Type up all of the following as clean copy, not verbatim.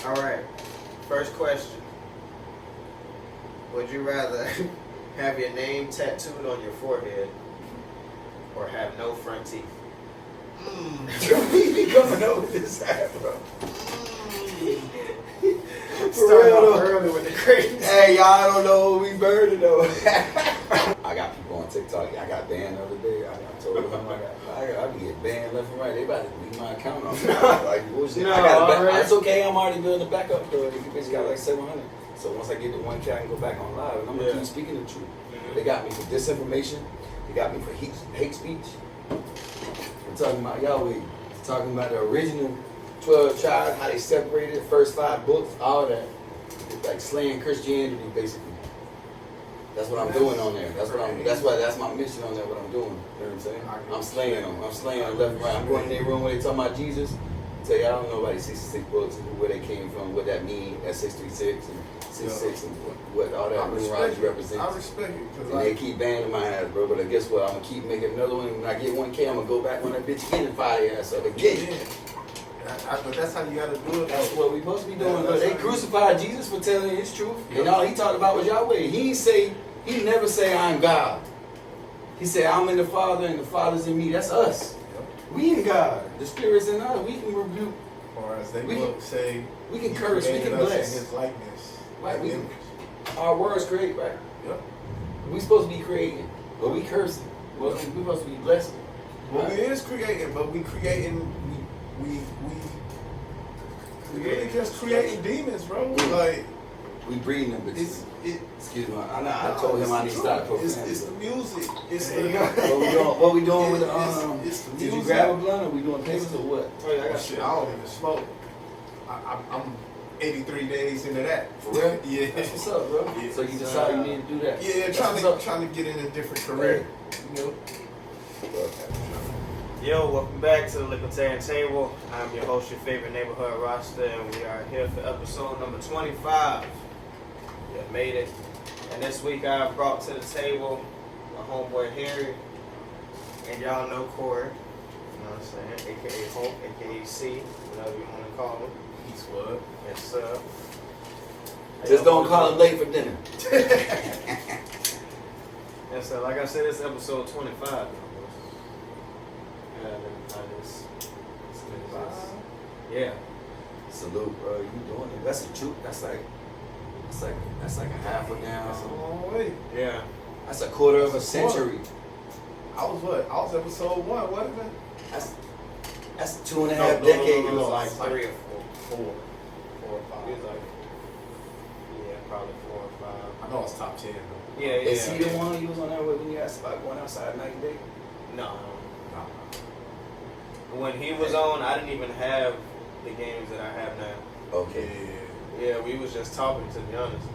All right. First question. Would you rather have your name tattooed on your forehead or have no front teeth? We be coming over this side, bro. Started off early with the crazy. Hey, y'all don't know what we burning though. I got people on TikTok. I got banned the other day. I told them I be getting banned left and right. They about to leave my account on. Like bullshit. No, It's okay. I'm already building a backup though. You bitch got like 700. So once I get to 1K, I can go back on live, and I'm gonna keep speaking the truth. They got me for disinformation. They got me for hate speech. We're talking about Yahweh. We're talking about the original 12 tribes, how they separated, first 5 books, all that. It's like slaying Christianity, basically. That's what I'm doing on there. That's my mission on there. What I'm doing. You know what I'm saying? I'm slaying them. I'm slaying them left and right. I'm going in their room when they talking about Jesus. Tell you I don't know about these 66 books and where they came from, what that mean, that 636 and 66 and what all that numerology represents. I respect it. And they keep banning my ass, bro. But guess what? I'm gonna keep making another one. When I get 1K, I'm gonna go back on that bitch again and fire their ass up again. But that's how you gotta do it. That's what we supposed to be doing. But they crucified Jesus for telling his truth. And all he talked about was Yahweh. He never say I'm God. He said I'm in the Father and the Father's in me. That's us. We in God. The Spirit's in us. We can rebuke. Or as they will say, we can curse. We can bless. In his likeness. Right. Our words create, right? Yep. We supposed to be creating, but we cursing. Well, we supposed to be blessing. Well, we is creating, but we creating. We really just creating demons, bro. Like we breeding them. Excuse me. I told him I need to stop profanity. It's the music. It's the what we doing with the it's the Did music. you grab a blunt or we doing papers or what? Oh, yeah, I got shit. I don't even smoke. I'm 83 days into that. For real? Yeah. That's what's up, bro. Yeah. So you decided you need to do that. Yeah, trying to get in a different career. You know. Yo, welcome back to the Likkle Table. I'm your host, your favorite neighborhood roster, and we are here for episode number 25. We have made it. And this week I brought to the table my homeboy Harry, and y'all know Corey. You know what I'm saying? AKA Hope, AKA C, whatever you want to call him. He's what? Yes, sir. Just don't call him late for dinner. Yes, sir. Like I said, it's episode 25. Yeah. Salute, bro. You doing it? That's the truth. That's like a half a down. That's a long way. Yeah. That's a quarter of a century. I was episode 1, wasn't it? That's 2.5 decades. No, like 3 or 4. 4 or 5. He was like, yeah, probably 4 or 5. I know it's top 10 though. Yeah. Is he the one you was on there with when you asked about going outside night and day? No. When he was on, I didn't even have the games that I have now. Okay. Yeah, we was just talking, to be honest.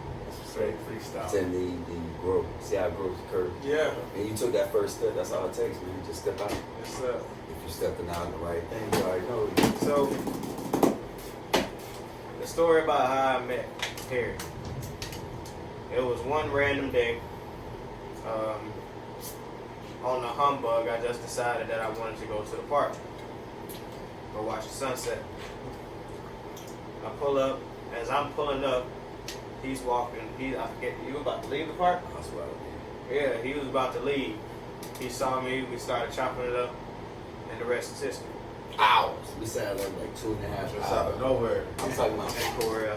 Straight freestyle. Then the growth. See how growth occurs. Yeah. And you took that first step. That's all it takes, man. You just step out. Yes, sir. If you're stepping out in the right thing, you already know. So, the story about how I met Harry. It was one random day. On the humbug, I just decided that I wanted to go to the park. Go watch the sunset. I pull up. As I'm pulling up, he's walking. I forget, you were about to leave the park? That's what I Yeah, he was about to leave. He saw me. We started chopping it up, and the rest is history. Hours. We sat there like 2.5 Just out of nowhere. I'm talking about. And Corey,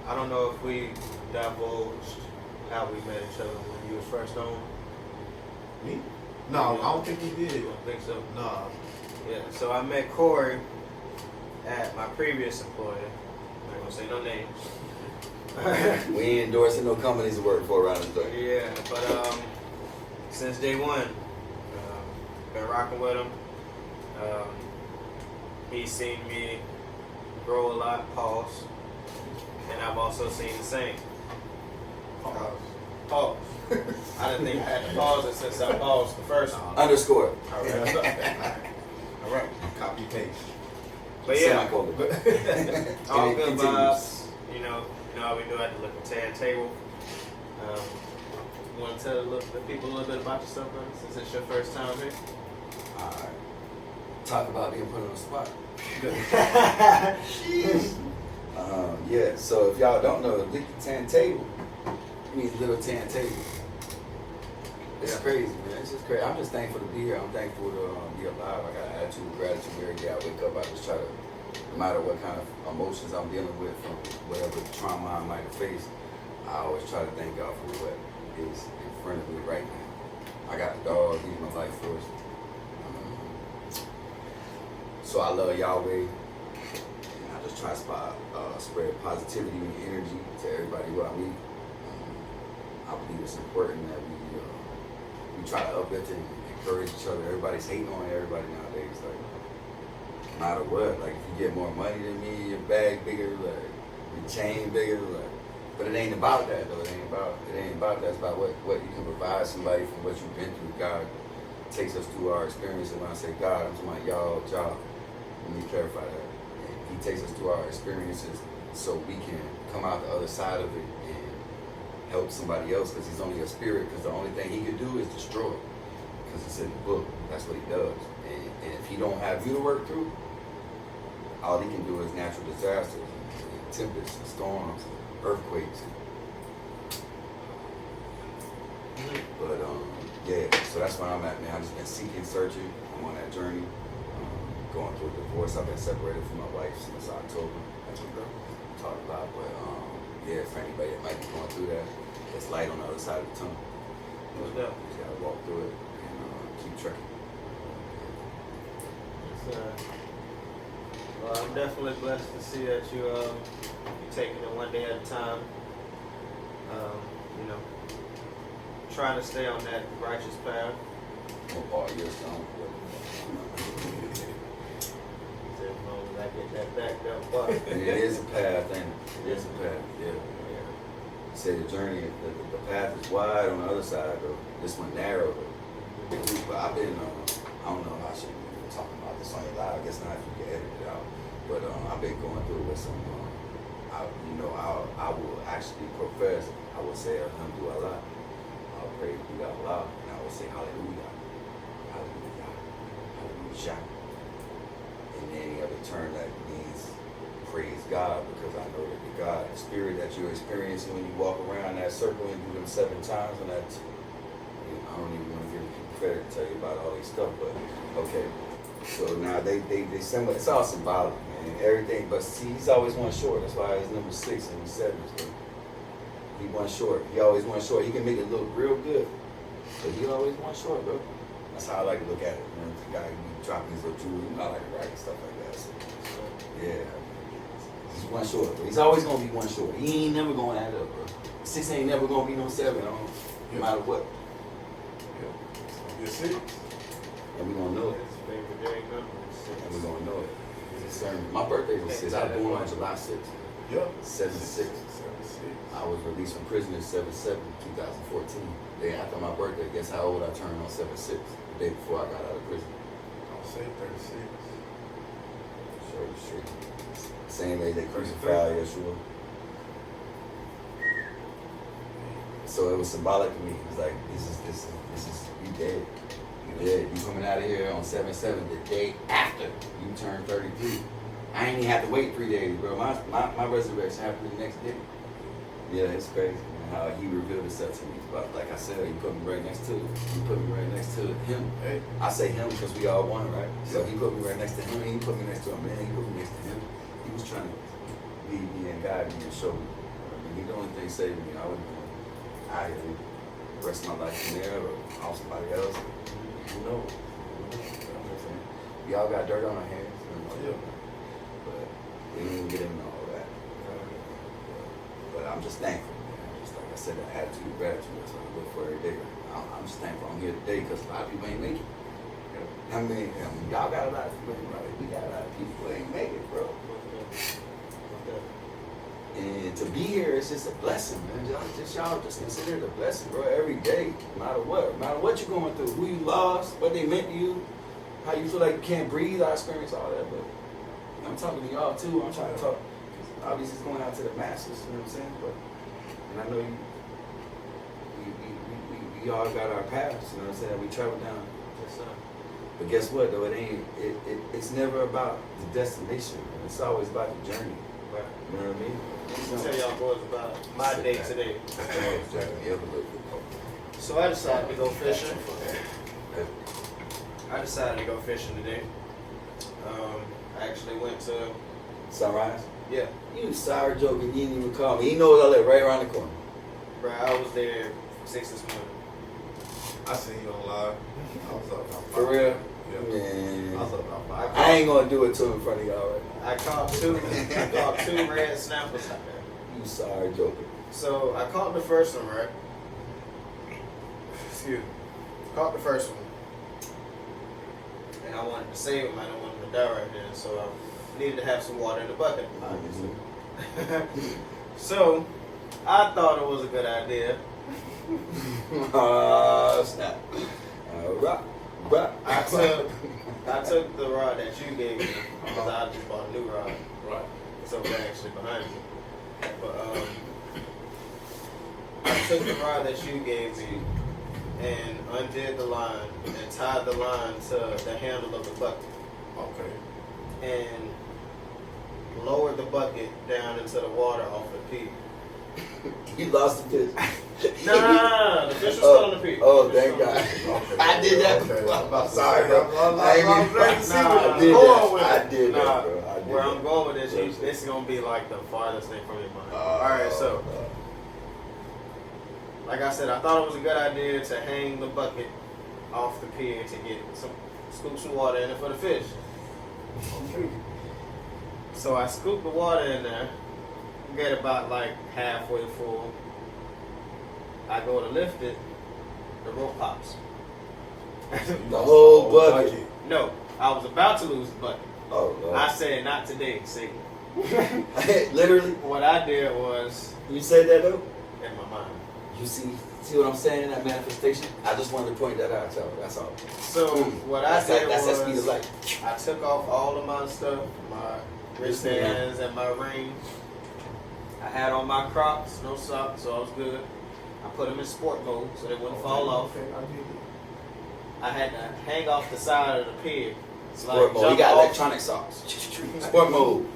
I don't know if we divulged how we met each other when you was first on. Me? No, I don't think we did. You don't think so? Nah. Yeah, so I met Corey at my previous employer. I'm not gonna say no names. We ain't endorsing no companies to work for around this day. Yeah, but since day one, been rocking with him. He's seen me grow a lot, pause, and I've also seen the same. Pause. I didn't think I had to pause it since I paused the first one. Underscore. All right. All right. Copy paste. But yeah, Semicolon. all And it good continues. vibes. You know how we do at the Likkle Table. You want to tell the people a little bit about yourself, brother, since it's your first time here? Alright. Talk about being put on the spot. So if y'all don't know, the Likkle tan table means little tan table. It's crazy, man. It's just crazy. I'm just thankful to be here. I'm thankful to be alive. I got an attitude of gratitude every day I wake up. I just try to, no matter what kind of emotions I'm dealing with, from whatever trauma I might have faced, I always try to thank God for what is in front of me right now. I got the dog, he's my life force. So I love Yahweh. And I just try to spread positivity and energy to everybody who I meet. I believe it's important that we try to uplift and encourage each other. Everybody's hating on everybody nowadays. Like, no matter what, like if you get more money than me, your bag bigger, like your chain bigger, like. But it ain't about that though. It ain't about that. It's about what you can provide somebody from what you've been through. God takes us through our experience, and when I say God, I'm talking about y'all. Let me clarify that. He takes us through our experiences so we can come out the other side of it and help somebody else, because he's only a spirit, because the only thing he could do is destroy, because it's in the book. That's what he does. And if he don't have you to work through, all he can do is natural disasters and tempests and storms, earthquakes. But yeah, so that's where I'm at, man. I've just been seeking, searching. I'm on that journey. Going through a divorce. I've been separated from my wife since October. That's what I'm talking about. But yeah, for anybody that might be going through that, it's light on the other side of the tunnel. You just gotta walk through it and keep trekking. Well, I'm definitely blessed to see that you're taking it one day at a time. You know, trying to stay on that righteous path. All year long. As long as I get that backed up. But And it is a path, ain't it? It is a path, yeah. Say the journey, the path is wide on the other side, though. This one narrow, though. But I've been, I don't know if I should be talking about this on your live. I guess not if you can edit it out. But I've been going through with some, I will actually profess, I will say Alhamdulillah. I'll pray to Allah, and I will say Hallelujah. Hallelujah. Hallelujah. In any other term that means praise God, because I know that the God, the spirit that you're experiencing when you walk around that circle and do them 7 times, and that, I don't even want to give people credit to tell you about all these stuff, but okay. So now they symbol, it's all symbolic, man, everything. But see, he's always one short. That's why he's number 6 and he's 7. So he one short. He always one short. He can make it look real good, but he always one short, bro. That's how I like to look at it. You know, the guy who be dropping his little jewels, I like to write and stuff like that. So, yeah, he's one short, bro. He's always gonna be one short. He ain't never gonna add up, bro. 6 ain't never gonna be no 7, no matter what. You're 6. And we gonna know it. And we gonna know it. My birthday was 6. I was born on July 6th. Yep. 7/6. I was released from prison in 7/7, 2014. Day after my birthday, guess how old I turned on 7/6? The day before I got out of prison. I'll say 36. Sure. Same day they crucified Yeshua. So it was symbolic to me. It was like, this is you dead. You dead. You coming out of here on 7/7, the day after you turn 33. I ain't even have to wait 3 days, bro. My resurrection happened the next day. Yeah, it's crazy, man, how he revealed himself to me. But like I said, he put me right next to it. He put me right next to him. Hey. I say him because we all one, right? So he put me right next to him, and he put me next to him, man. He put me next to him. He was trying to lead me and guide me and show me. He the only thing saving me. I wouldn't out here the rest of my life in there or off somebody else. Who knows? We all got dirt on our hands. You know, but we didn't even get into all that. But I'm just thankful, man. Just like I said, the attitude of gratitude. That's what I look for every day. I'm just thankful I'm here today because a lot of people ain't make it. I mean, y'all got a lot of people, right? We got a lot of people who ain't make it, bro. And to be here is just a blessing, man. Y'all just consider it a blessing, bro. Every day, no matter what you're going through, who you lost, what they meant to you, how you feel like you can't breathe. I experience all that, but I'm talking to y'all too. I'm trying to talk. Obviously, it's going out to the masses. You know what I'm saying? But and I know we all got our paths. You know what I'm saying? We travel down. But guess what? Though it's never about the destination. It's always about the journey. Right. You know what I mean? tell y'all boys about my day today. So I decided to go fishing. Today. I actually went to Sunrise? yeah. You sour joking, you didn't even call me. He knows I live right around the corner. Bro, I was there 6 this morning. I seen you on live. I was up about For 5. real? Yeah. Man. I was up about 5. I ain't gonna do it to in front of y'all right now. I caught two red snappers out there. You sour joking. So I caught the first one, right? Excuse me. Caught the first one. And I wanted to save him. I didn't want him to die right then. So I needed to have some water in the bucket, obviously. So I thought it was a good idea. Snap. Rock. I took the rod that you gave me because I just bought a new rod. Right. It's over there actually behind me. But I took the rod that you gave me and undid the line and tied the line to the handle of the bucket Okay. and lowered the bucket down into the water off the pig. You lost the fish. No. The fish was still on the pig. Oh, thank God. Okay. I did that Okay. before. I'm Sorry, bro. I ain't even ready to see Nah, what I you're did going that. with. I did that, bro. I did Where that. I'm going with this, this is gonna be like the farthest thing from your mind. Alright, so like I said, I thought it was a good idea to hang the bucket off the pier to get scoop some water in it for the fish. So I scooped the water in there, get about like halfway full. I go to lift it, the rope pops. The whole bucket. No, I was about to lose the bucket. Oh, Lord. I said not today, see. Literally? What I did was You said that, though? in my mind. You see what I'm saying, that manifestation? I just wanted to point that out, y'all. That's all. So what I did that's that speed was of light. I took off all of my stuff, my wristbands and my ring. I had on my Crocs, no socks, so I was good. I put them in sport mode so they wouldn't fall off. Okay, I get it. I had to hang off the side of the pier. Sport mode. You jump got off. electronic socks. Sport mode.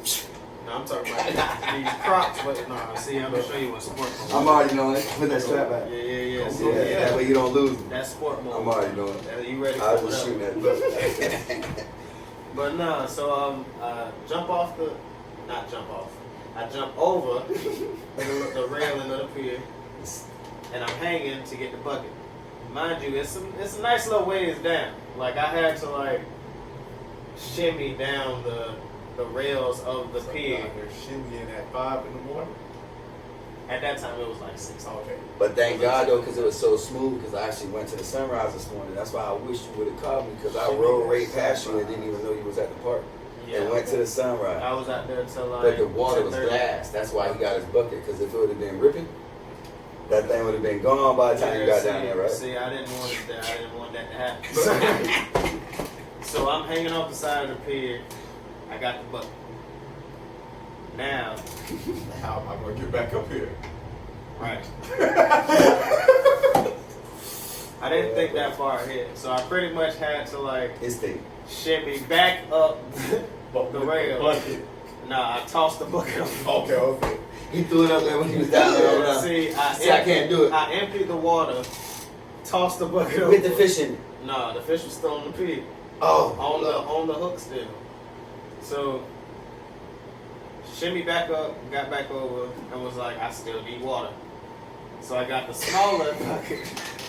No, I'm talking about these Crocs, but no, see, I'm gonna show you what sport mode. I'm already knowing it. Put that strap back. Yeah. See, Yeah, that way you don't lose them. That's sport mode. I'm already knowing it. You ready for I was just whatever. shooting that. But no, so jump off not jump off. I jump over the railing of the pier, and I'm hanging to get the bucket. Mind you, it's a nice little ways down. Like I had to like shimmy down the rails of the pier. They're shimmying at 5 in the morning. At that time, it was like 6. Okay. But thank God though, because it was so smooth. Because I actually went to the Sunrise this morning. That's why I wish you would have called me. Because I rode right past you and didn't even know you was at the park. And went to the Sunrise. I was out there till like. But the water was 10:30. glass. That's why he got his bucket. Because if it would have been ripping, that thing would have been gone by the time you got down there, right? See, I didn't want that to happen. So I'm hanging off the side of the pier. I got the bucket. Now, How am I going to get back up here? right. I didn't think that far ahead, so I pretty much had to like His thing. shimmy back up the rail. Bucket. Nah, I tossed the bucket up. Okay. He threw it up there when he was down there. See, I can't do it. I emptied the water, tossed the bucket With the over. fish in it. Nah, the fish was still on the pier. Oh. On the hook still. So shimmy back up, got back over, and was like, I still need water. So I got the smaller bucket.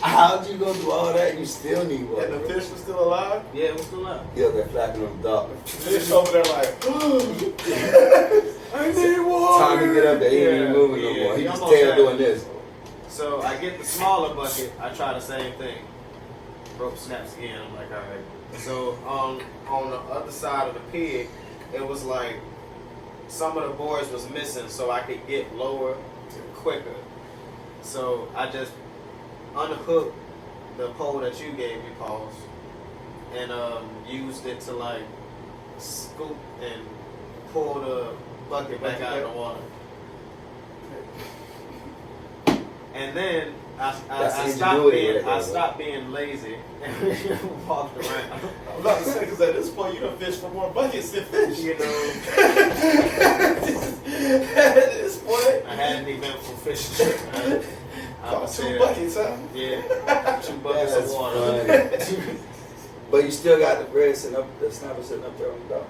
How'd you go through all that and you still need water? And the bro? fish was still alive? Yeah, it was still up. Yeah, they're flapping on the dock. Fish over there like, I need water. Time to get up there, he ain't even moving no more. He he just almost tail had doing it. this. So I get the smaller bucket, I try the same thing. Rope snaps again, I'm like, alright. So on the other side of the pig, it was like some of the boards was missing so I could get lower quicker. So I just unhooked the pole that you gave me, pause, and used it to like scoop and pull the bucket back out of the water. And then I stopped being lazy and walked around. I'm about to say, because at this point, you done fished for more buckets than fish. You know, At this point, an eventful fishing trip. I would say 2 that. buckets, huh? Yeah, 2 buckets of That's water. funny. But you still got the bread sitting up, the snapper sitting up there on the dock.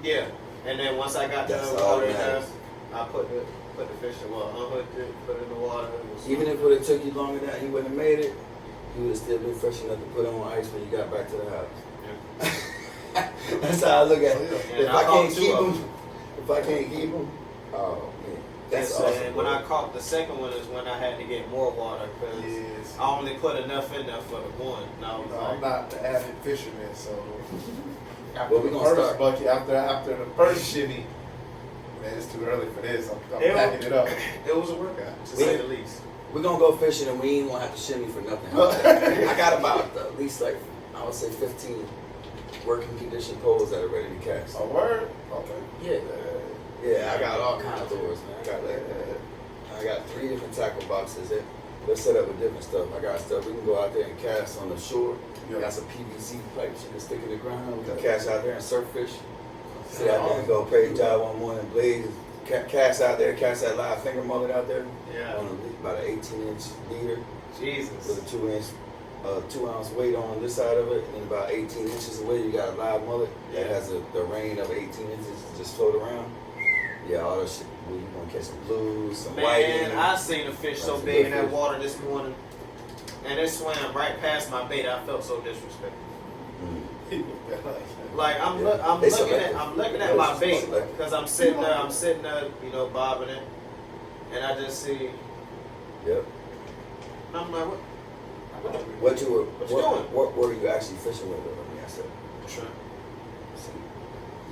Yeah, and then once I got That's the all water that there, matters. I put the fish in water, unhooked it, put it in the water. It was Even if it would have took you longer than you wouldn't have made it, you would have still been fresh enough to put it on ice when you got back to the house. Yeah. That's how I look at it. Yeah, If and I caught can't 2 keep of them, if I can't keep them, oh man, that's and awesome. when bro. I caught the second one is when I had to get more water because Yes. I only put enough in there for the one. And I was I'm like, not the avid fisherman, so after Well, we the gonna first start. bucket, after the first shimmy, man, it's too early for this. I'm It packing it up. it was a workout, to We- say the least. We're gonna go fishing and we ain't gonna have to shimmy for nothing. I got about at least like, I would say 15 working condition poles that are ready to cast. A word? Okay. Yeah. Yeah, I got all kinds of lures, man. I got 3 different tackle boxes. They're set up with different stuff. I got stuff we can go out there and cast on the shore. Yeah. I got some PVC pipes you can stick in the ground. We can cast out there and surf fish. Sit out there and go pray job one morning, blaze, cast out there, cast that live finger mullet out there Yeah. on about an 18-inch leader Jesus. with a 2-ounce weight on this side of it, and then about 18 inches away you got a live mullet that Yeah. has the range of 18 inches to just float around. Yeah, all that shit. You want to catch some blues, some whiting. Man, I seen a fish so That's a big in good that fish. water this morning, and it swam right past my bait. I felt so disrespected. Mm. Like I'm, Yeah. I'm They looking selective. at my Those bait selective. because I'm sitting there, you know, bobbing it, and I just see. Yep. And I'm like, what? What you were? What you doing? What were you actually fishing with? Let me ask that. Shrimp. See.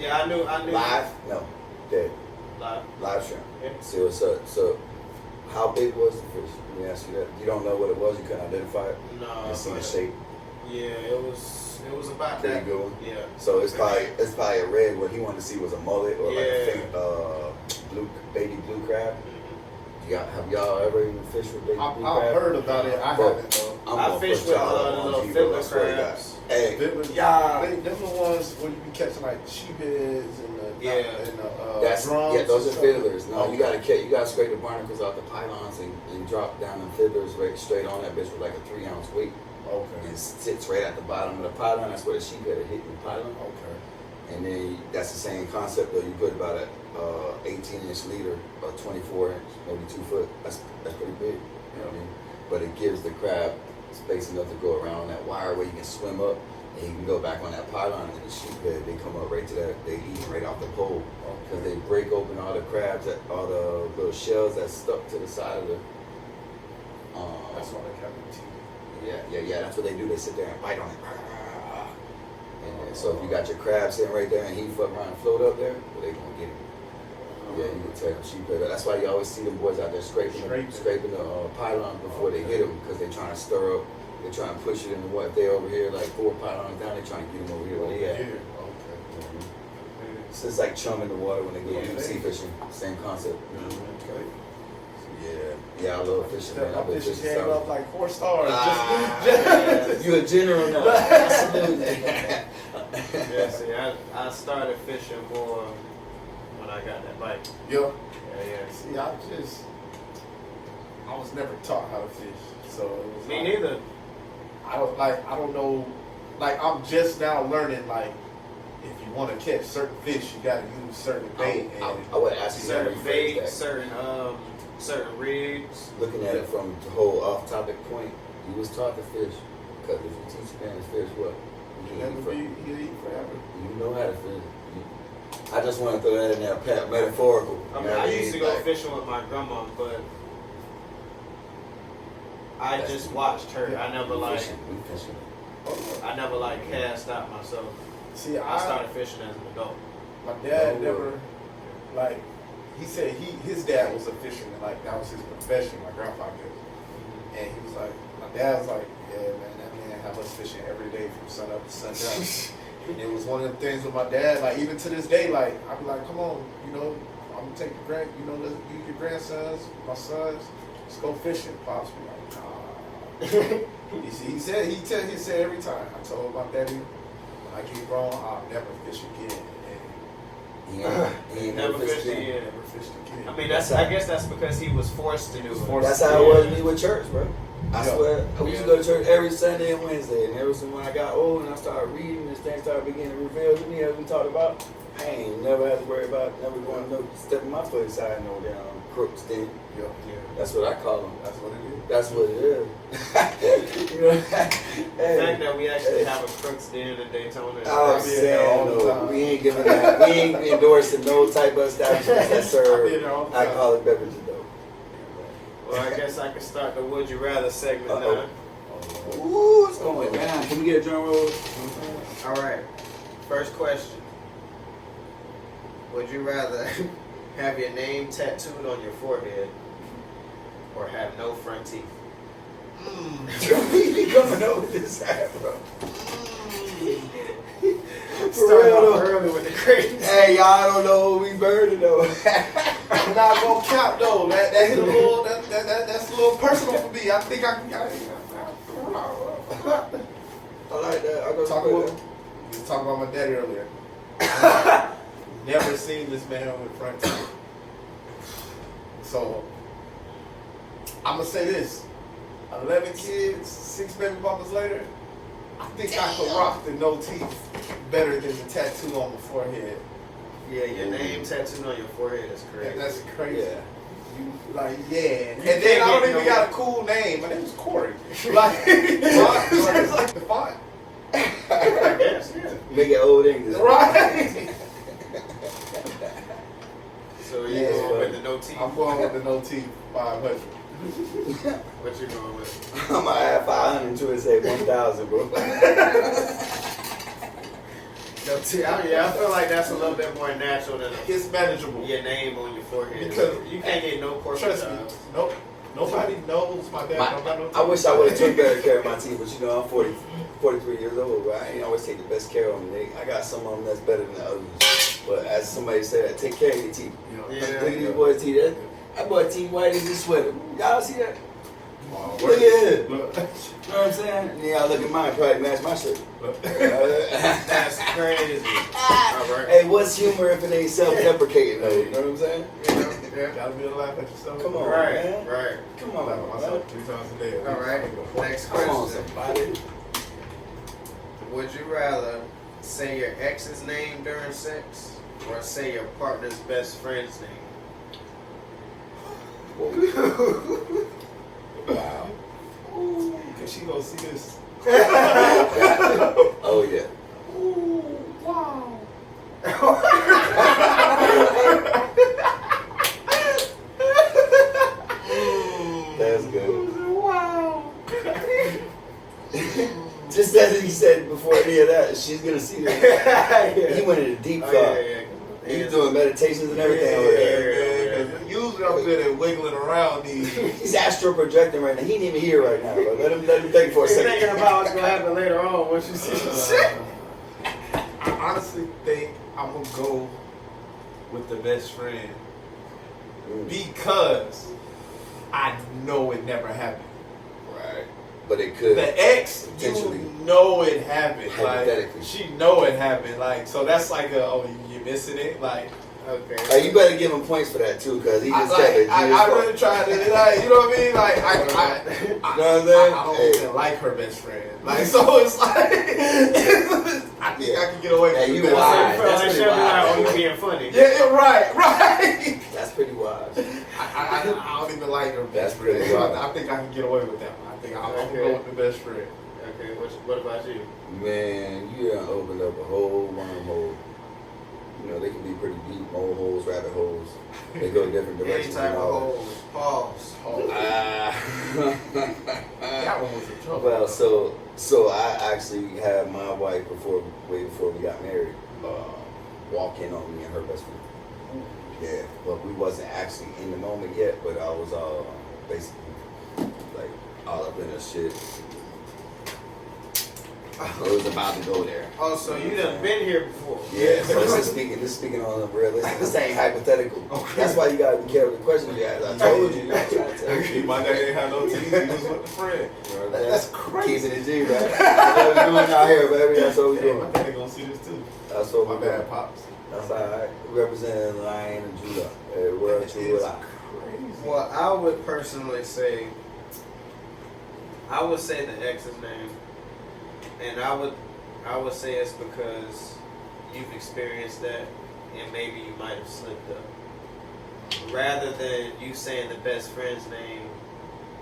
Yeah, I knew. Live? No. Dead. Live shrimp. Yeah. So, how big was the fish? Let me ask you that. You don't know what it was. You couldn't identify it. No. You seen the but- shape. Yeah, it was about Pretty that. good one. Yeah. So it's probably a red. What he wanted to see was a mullet or like a Yeah. fake baby blue crab. Have y'all ever even fished with baby blue crab? I've heard about it. I Bro, haven't though. I'm I gonna fished put with y'all up the on little TV, bro, I fiddler swear to God. crabs. Hey, Yeah, them the ones where you be catching like sheepheads and that's drums. those and are stuff. fiddlers. No, Okay. you gotta scrape the barnacles off the pylons and drop down the fiddlers right straight on that bitch with like a 3-ounce weight. Okay. And it sits right at the bottom of the pylon. That's where the sheephead are hitting the pylon. Okay. And then that's the same concept though. You put about a 18-inch leader, a 24-inch, maybe 2 foot. That's pretty big. You know what I mean? But it gives the crab space enough to go around that wire where you can swim up and you can go back on that pylon. And the sheephead, they come up right to that. They eat right off the pole because they break open all the crabs, all the little shells that's stuck to the side of the. That's why they have the teeth. Yeah. That's what they do. They sit there and bite on it. And so if you got your crab sitting right there and he fuck around and float up there, well, they gonna get him. Yeah, you can tell them sheephead. That's why you always see them boys out there scraping the pylons before they hit them because they trying to stir up. They trying to push it in the water. If they over here like 4 pylons down, they trying to get them over here where they at. Okay. So it's like chum in the water when they go Yeah. deep sea fishing. Same concept. Okay. Yeah, I love fishing, man. I've My been fishing fishing came up like 4 stars. You a general now. Absolutely. Yeah, see, I started fishing more when I got that bite. Yeah. Yeah. See, I was never taught how to fish, so it was Me like, neither. I don't know. Like I'm just now learning. Like if you want to catch certain fish, you got to use certain bait. I would ask you Certain to rephrase bait, that. certain rigs. Looking at it from the whole off-topic point, you was taught to fish. Because if you teach a man to fish, what? You can He'll eat forever. You know how to fish. I just want to throw that in there, metaphorical. I You mean, know what I used to go Like, fishing with my grandma, but I That's just the- watched her. I never we fishing. I never cast out myself. See, I started fishing as an adult. My dad No. never, like, he said his dad was a fisherman, like that was his profession. My grandpa did, and he was like, my dad was like, yeah, man, that man have us fishing every day from sun up to sundown. And it was one of the things with my dad, like even to this day, like I'd be like, come on, you know, I'm gonna take let's use your grandsons, my sons, let's go fishing. Pops be like, nah. he said every time. I told my daddy, when I get grown, I'll never fish again. And He ain't Never fished again. again. Never fished again. I mean, I guess that's because he was forced to do it. That's how it was me with church, bro. I Yeah. swear, I used to go to church every Sunday and Wednesday, and ever since when I got old and I started reading, this thing started beginning to reveal to me as we talked about. I ain't never had to worry about never going no stepping my foot inside no damn crooks thing. Yeah. That's what I call them. That's what it is. That's what it is. You know, The fact that we actually have a Crooks Den in Daytona. I'm saying, no, we ain't giving that. We ain't endorsing no type of establishments that serve alcoholic beverages, though. Well, I guess I can start the Would You Rather segment Uh-oh. now. Ooh, it's going down. Can we get a drum roll? All right. First question. Would you rather have your name tattooed on your forehead or have no front teeth? We be coming up with this hat, bro. Start real, off early with the crazy. Hey, y'all don't know what we burning though. I'm not gonna count though. That hit a little. That's a little personal for me. I think I can. I like that. I go Talk about. We was talking about my daddy earlier. Never seen this man with front teeth. So I'm gonna say this: 11 kids, 6 baby mamas later. I think I could rock the no teeth better than the tattoo on my forehead. Yeah, your name tattooed on your forehead is crazy. That's crazy. Yeah. You like, yeah. And can't then I don't get even no- got a cool name. My name is Corey. Like, it's like the font. I guess, yeah. Make it old English. Right. So you Yeah. going with the no teeth? I'm going with the no teeth 500. What you going with? I'm gonna add 500 to it, say 1,000, bro. No teeth. I feel like that's a little bit more natural than It's manageable. your name on your forehead. Because you can't get no corporate Trust me. jobs. Nope. Nobody knows my dad. Don't got no teeth. I wish I would have took better care of my teeth, but you know, I'm 43 years old, but I ain't always take the best care of them. I got some of them that's better than the others. But as somebody said, take care of your teeth. Yeah. Yeah. Look at these boys' teeth. That boy teeth white as his sweater. Y'all see that? Wow, Look at it. Look. You know what I'm saying? And y'all look at mine, probably match my shirt. That's crazy. All right. Hey, what's humor if it ain't self-deprecating though? You know what I'm saying? Gotta be able to laugh at yourself. Come on, Right, man. right. Come I on, laugh at man. myself 3 times a day. All right. Next Come on, question. somebody. Would you rather say your ex's name during sex or say your partner's best friend's name? Wow. Ooh, cause she gonna see this. Oh yeah. Ooh, wow. That's good. Wow. Just as he said before any of that, she's gonna see this. He went into deep Oh, thought. yeah. He's doing meditations and everything over there. Yeah, 'cause usually I'm good at wiggling around these. He's astral projecting right now. He ain't even here right now, bro. Let him think for a He's second. thinking about what's gonna happen later on once you see the shit. I honestly think I'm gonna go with the best friend because I know it never happened. Right. But it could. The ex, Potentially. you know it happened. Hypothetically. Like, she know it happened. Like, so that's like you're missing it. Like, Okay. You better give him points for that too, cause he just kept it. I really tried to, like, you know what I mean? Like, You know what I'm saying? I don't Hey. even like her best friend. Like, so it's like, I think I can get away Yeah, with you the best wise. friend. Felt That's like pretty she'll be like, wise. oh, you being funny. Yeah, right. That's pretty wise. I don't even like her That's best friend. pretty So wild. I think I can get away with that one. I think I'm Okay. gonna go with the best friend. Okay, what about you? Man, you done opened up a whole wormhole. You know, they can be pretty deep, mole holes, rabbit holes. They go different Any directions. type and of all holes. Pause. That one was a trouble. Well, so I actually had my wife way before we got married, walk in on me and her best friend. Yeah, but we wasn't actually in the moment yet, but I was basically like all up in her shit. It was about to go there. Oh, so you done been here before? Yeah, so this is speaking on the realistic. This ain't hypothetical. That's why you gotta be careful with the questions you ask. I told you. I'm trying to tell you. My dad ain't had no teeth. He was with the friend. You know what I'm saying? That's crazy. Keeping it G, right? That's what we doing out here, baby. That's what we Hey, my doing. dad gonna see this too. That's what My we doing. bad, pops. That's all right. Representing Lion and Judah. World True Life. Well, I would personally say, I would say the ex's name, and I would say it's because you've experienced that, and maybe you might have slipped up, rather than you saying the best friend's name,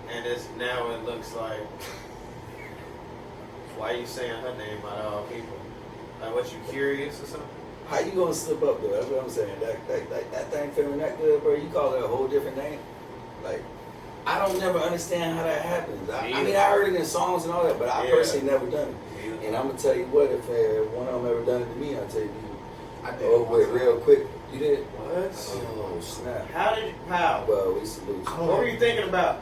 and now it looks like, why are you saying her name out of all people? Like, what, you curious or something? How you gonna slip up though? That's what I'm saying. That thing feeling that good, bro. You call it a whole different name. Like, I don't never understand how that happens. I mean, I heard it in songs and all that, but I personally never done it. And I'm gonna tell you what, if one of them ever done it to me, I'll tell you. I did. Over it real quick. You did? What? Oh snap! How? Well, we salute you. What were you thinking about?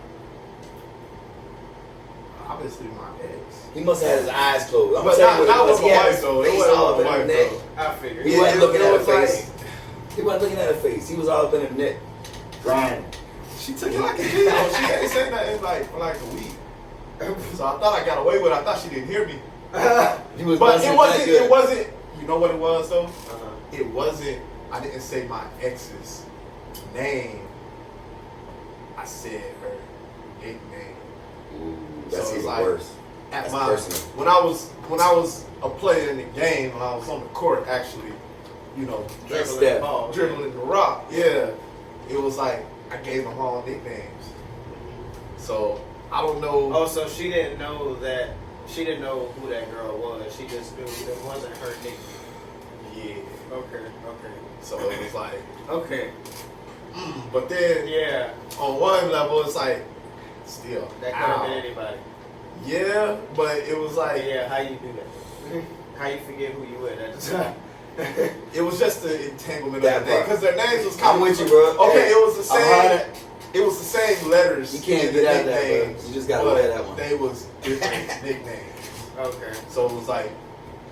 Obviously, my ex. He must have had his eyes closed. I'm But not with my wife though. It wasn't with my wife though. I figured. He wasn't looking at her face. He wasn't looking at her face. He was all up in her neck, grinding. She took it like a deal. She ain't say nothing for like a week. So I thought I got away with it. I thought she didn't hear me. But it wasn't. You know what it was though? It wasn't. I didn't say my ex's name. I said her nickname. Ooh, that's so even like, worse. At That's when I was a player in the game, when I was on the court, actually, you know, dribbling the rock. Yeah, it was like I gave them all nicknames. So I don't know. Oh, so she didn't know that. She didn't know who that girl was. She just knew it wasn't her nickname. Yeah. Okay. So it was like okay. But then on one level, it's like still that could have been anybody. Yeah, but it was like how you do that? How you forget who you were at the time? It was just the entanglement of the name because their names was kind I'm with you, bro. Okay, it was the same. It was the same letters. You can't get out of that, bro. You just gotta wear that one. They was different nicknames. Okay. So it was like.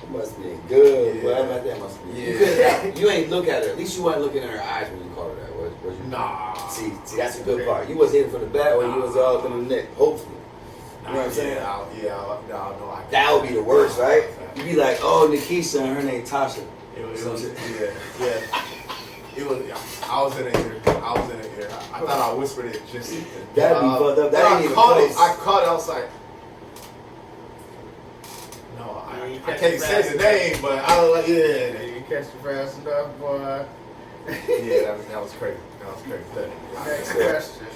It must be good. Yeah. Well, that must be. Yeah. You ain't look at her. At least you weren't looking in her eyes when you called her that. Was you? Nah. See, that's a good part. You was hitting from the back or you was all up in the neck. Hopefully. You know what I'm saying? No. That would be the worst, right? You'd be like, oh, Nikisha, and her name Tasha. It was. It was. I was in a ear. I thought I whispered it just. That'd be fucked up. That ain't even close. I caught it. I was like, no, I can't say the name, but I was like, yeah. You catch it fast enough, boy. Yeah, that was crazy. Next question.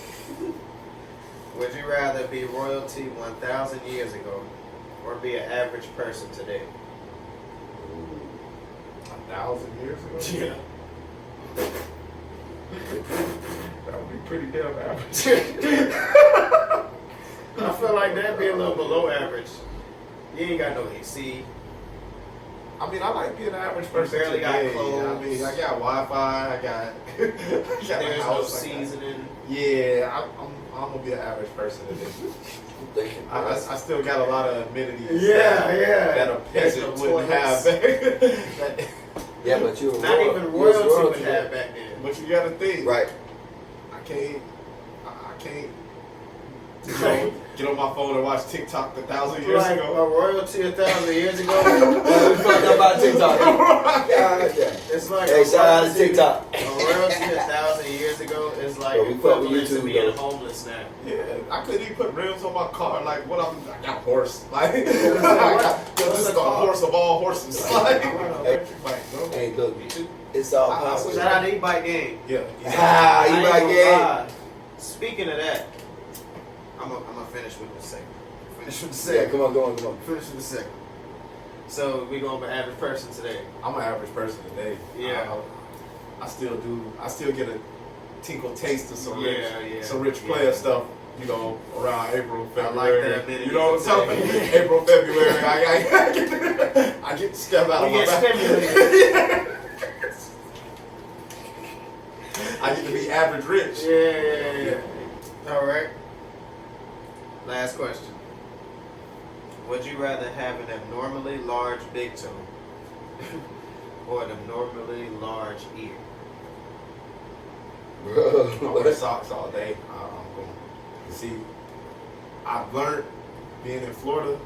Would you rather be royalty 1,000 years ago or be an average person today? 1,000 years ago? Yeah. That would be pretty damn average. I feel like that'd be a little below average. You ain't got no AC. I mean, I like being an average person. You barely got clothes. You know what I mean, I got Wi-Fi. I got There's a no house. seasoning. Yeah, I'm gonna be an average person today. I still got a lot of amenities. That a peasant wouldn't have. Yeah, but you're not even royalty would have back then. But you gotta think, right? I can't. You know, get on my phone and watch TikTok 1,000 years ago. A royalty 1,000 years ago. We fucked up about TikTok. It's like hey, shout out to TikTok. A royalty 1,000 years ago is like equivalent to being homeless now. Yeah, I couldn't even put rims on my car. Like, I got a horse. Like, this is the horse of all horses. Like, hey, look, it's all possible. Shout out to E-Bike Game. Yeah. E-Bike Game. Speaking of that, I'm gonna finish with the second. Yeah, come on. Finish with the second. So we going for average person today. I'm an average person today. Yeah. I still get a tinkle taste of some rich Yeah. player stuff. You know, around April, February. I like that. You know what I'm talking about? April, February. I get to step out of my back. Stimulated. I get to be average rich. Yeah. All right. Last question. Would you rather have an abnormally large big toe or an abnormally large ear? I wear socks all day. See, I've learned being in Florida.